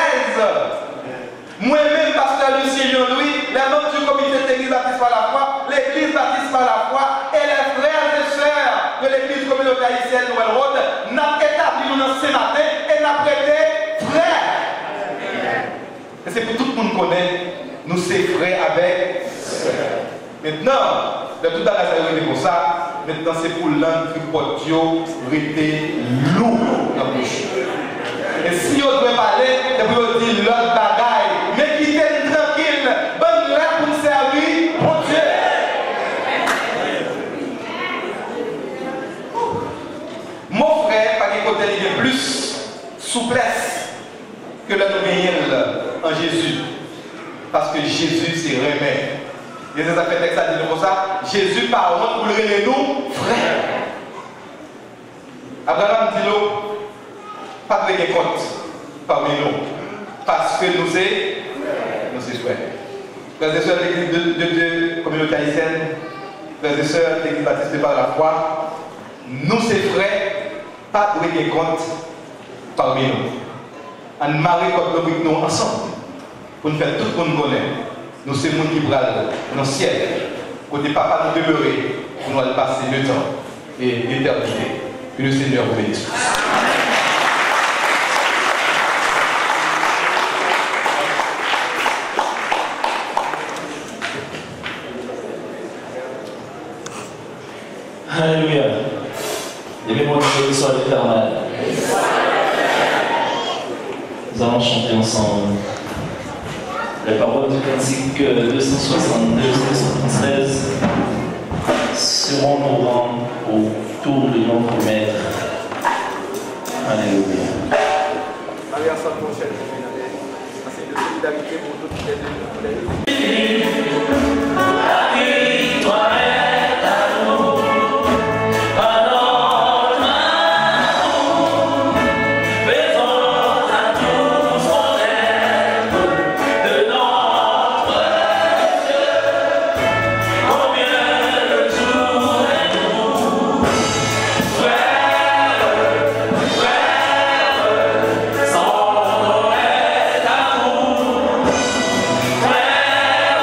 moi-même, pasteur Lucien Jean-Louis, les membres du comité d'église baptiste par la foi, l'église baptiste par la foi et les frères et sœurs de l'église communautaire haïtienne Nouvelle Road, n'a établi nous ce matin et n'a prêté frères. Et c'est pour tout le monde connaît, nous sommes frères avec sœurs. Maintenant, de tout à l'heure, ça pour ça, maintenant c'est pour l'un qui porte rester lourd dans la bouche. Et si on doit parler, c'est pour dire l'autre bagaille. Mais quittez-nous tranquille. Bonne là pour nous servir, mon Dieu. Mon frère, par contre, il y a plus souplesse que la nous en Jésus. Parce que Jésus, c'est remède. Et c'est ça fait texte à dire comme ça. Jésus, par contre, pour le nous, frère. Abraham dit nous, pas de compte parmi nous. Parce que nous sommes frères. Frères et sœurs de l'église de communauté haïtienne, frères et sœurs de l'église baptiste par la foi, nous sommes frères, pas de compte parmi nous. On marie comme nous ensemble. Pour nous faire tout le monde connaître. Nous sommes gens qui brûlent dans le ciel. Côté papa nous demeurer, pour nous passer le temps et l'éternité. Que le Seigneur vous bénisse. Alléluia. Levez-moi de soit l'éternel. Nous allons chanter ensemble les paroles du cantique 262-213 seront nos rangs autour de notre Maître. Alléluia. Maria sa prochaine, assez de solidarité pour toutes les deux. La victoire est à nous. Frère,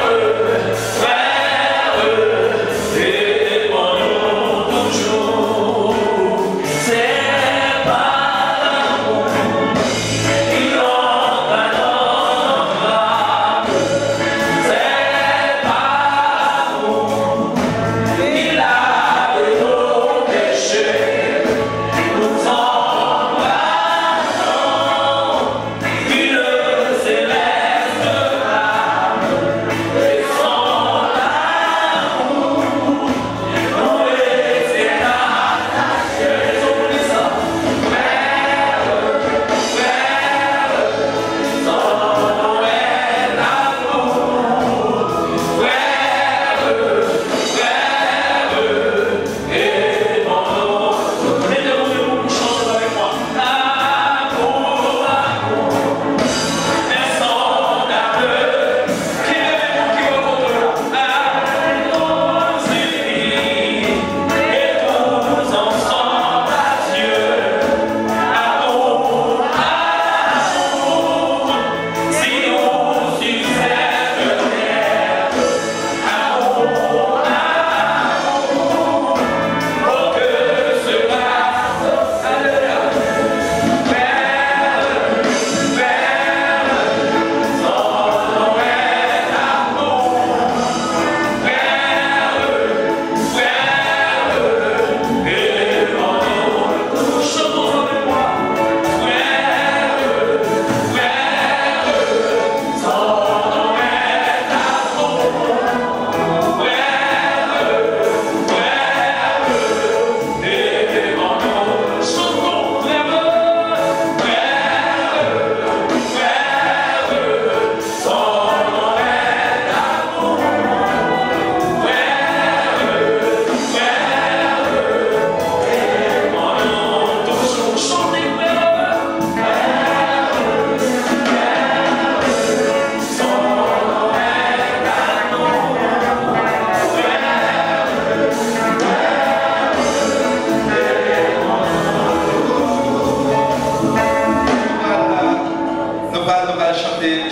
chanter.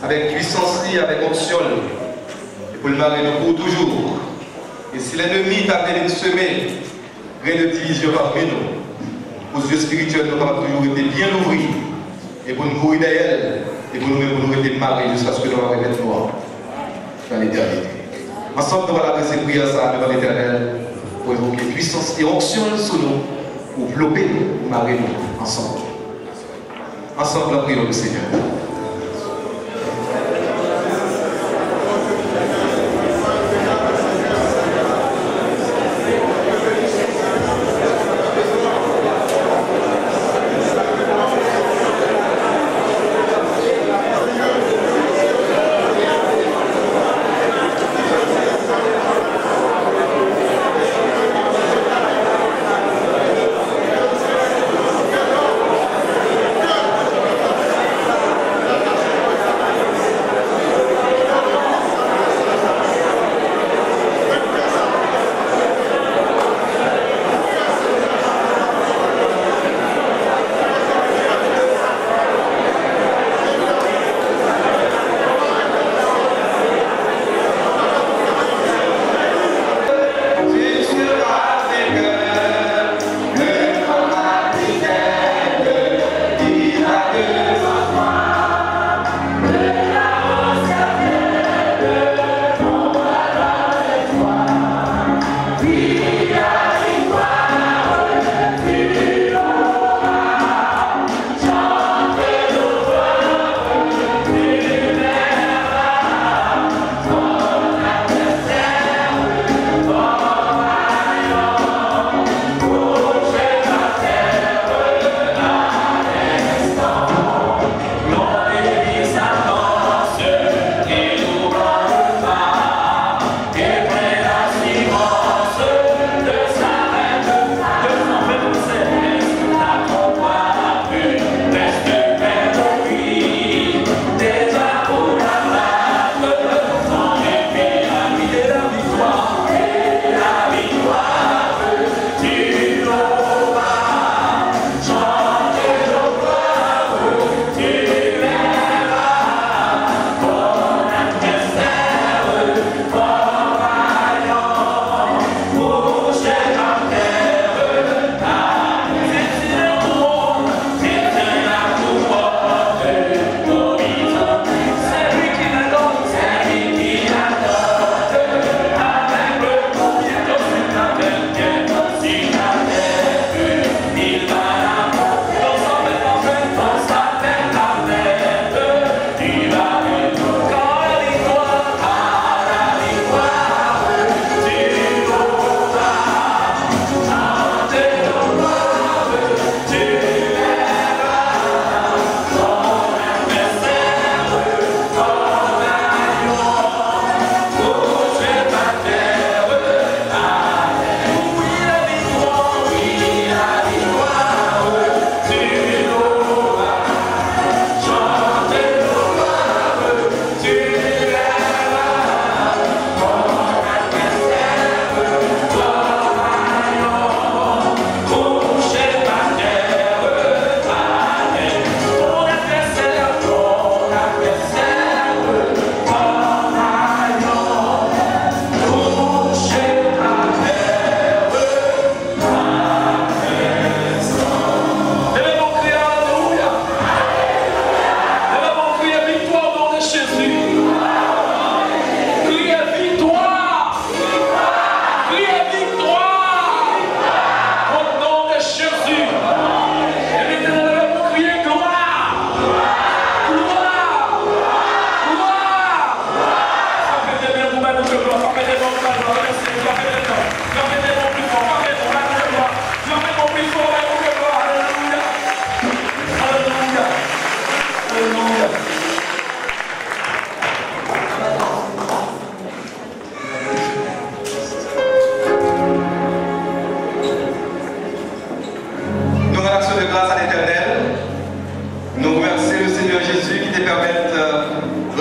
Avec puissance, avec onction, et pour le marier pour toujours. Et si l'ennemi t'a de semer, rien de division parmi nous, aux yeux spirituels, nous avons toujours été bien ouverts, et pour nous courir derrière, et pour nous être mariés jusqu'à ce que nous arrivions dans l'éternité. Ensemble, nous allons adresser prière devant l'éternel pour évoquer puissance et onction sur nous, pour bloquer nous, marier nous, ensemble. Ensemble, la prière du Seigneur.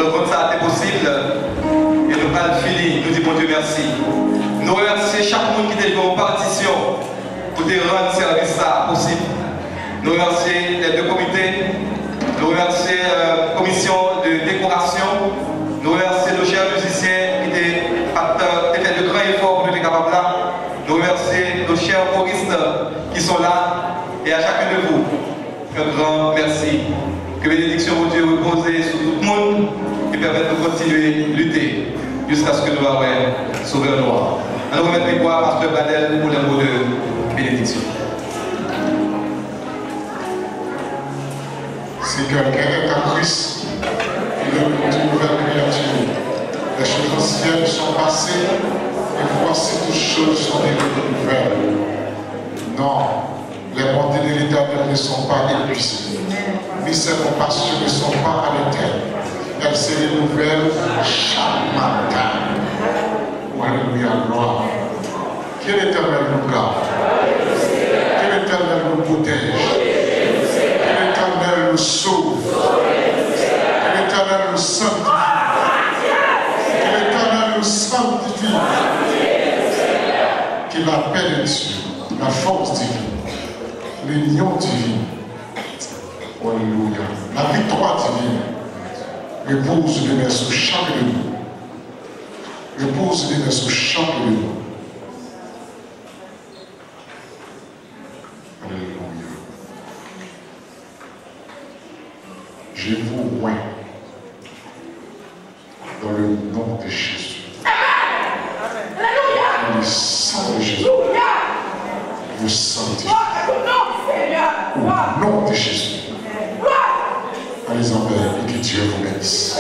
rencontre ça a été possible. Et nous pas fini. Nous disons bon Dieu merci. Nous remercions chaque monde qui était en partition pour rendre service ça possible. Nous remercions les deux comités. Nous remercions la commission de décoration. Nous remercions nos chers musiciens qui ont fait de grands efforts pour être capables là. Nous remercions nos chers choristes qui sont là. Et à chacun de vous, un grand merci. Que bénédiction de Dieu repose sur tout le monde et permette de continuer à lutter jusqu'à ce que nous ayons sauvé le noir. Nous remettons quoi, Pasteur Bradel, pour les mots de bénédiction. Si quelqu'un est en Christ, il est une nouvelle créature. Les choses anciennes sont passées et voici toutes choses sont devenues nouvelles. Non, les bontés de l'Éternel ne sont pas épuisées, ni ses compassions ne sont pas arrêtées. Elles se renouvellent chaque matin. Alléluia, gloire. Que l'Éternel nous garde, que l'Éternel nous protège, que l'Éternel nous sauve, que l'Éternel nous sanctifie, que l'Éternel nous sanctifie, que la paix de Dieu, la force divine, l'union divine, alléluia, la victoire divine, repose de sur chaque de nous. Repose de sur chaque de nous. Alléluia. Je vous oins dans le nom de Jésus. Dans le sang de Jésus. Vous sanctifiez. Au nom de Jésus. Allez en paix et que Dieu vous bénisse.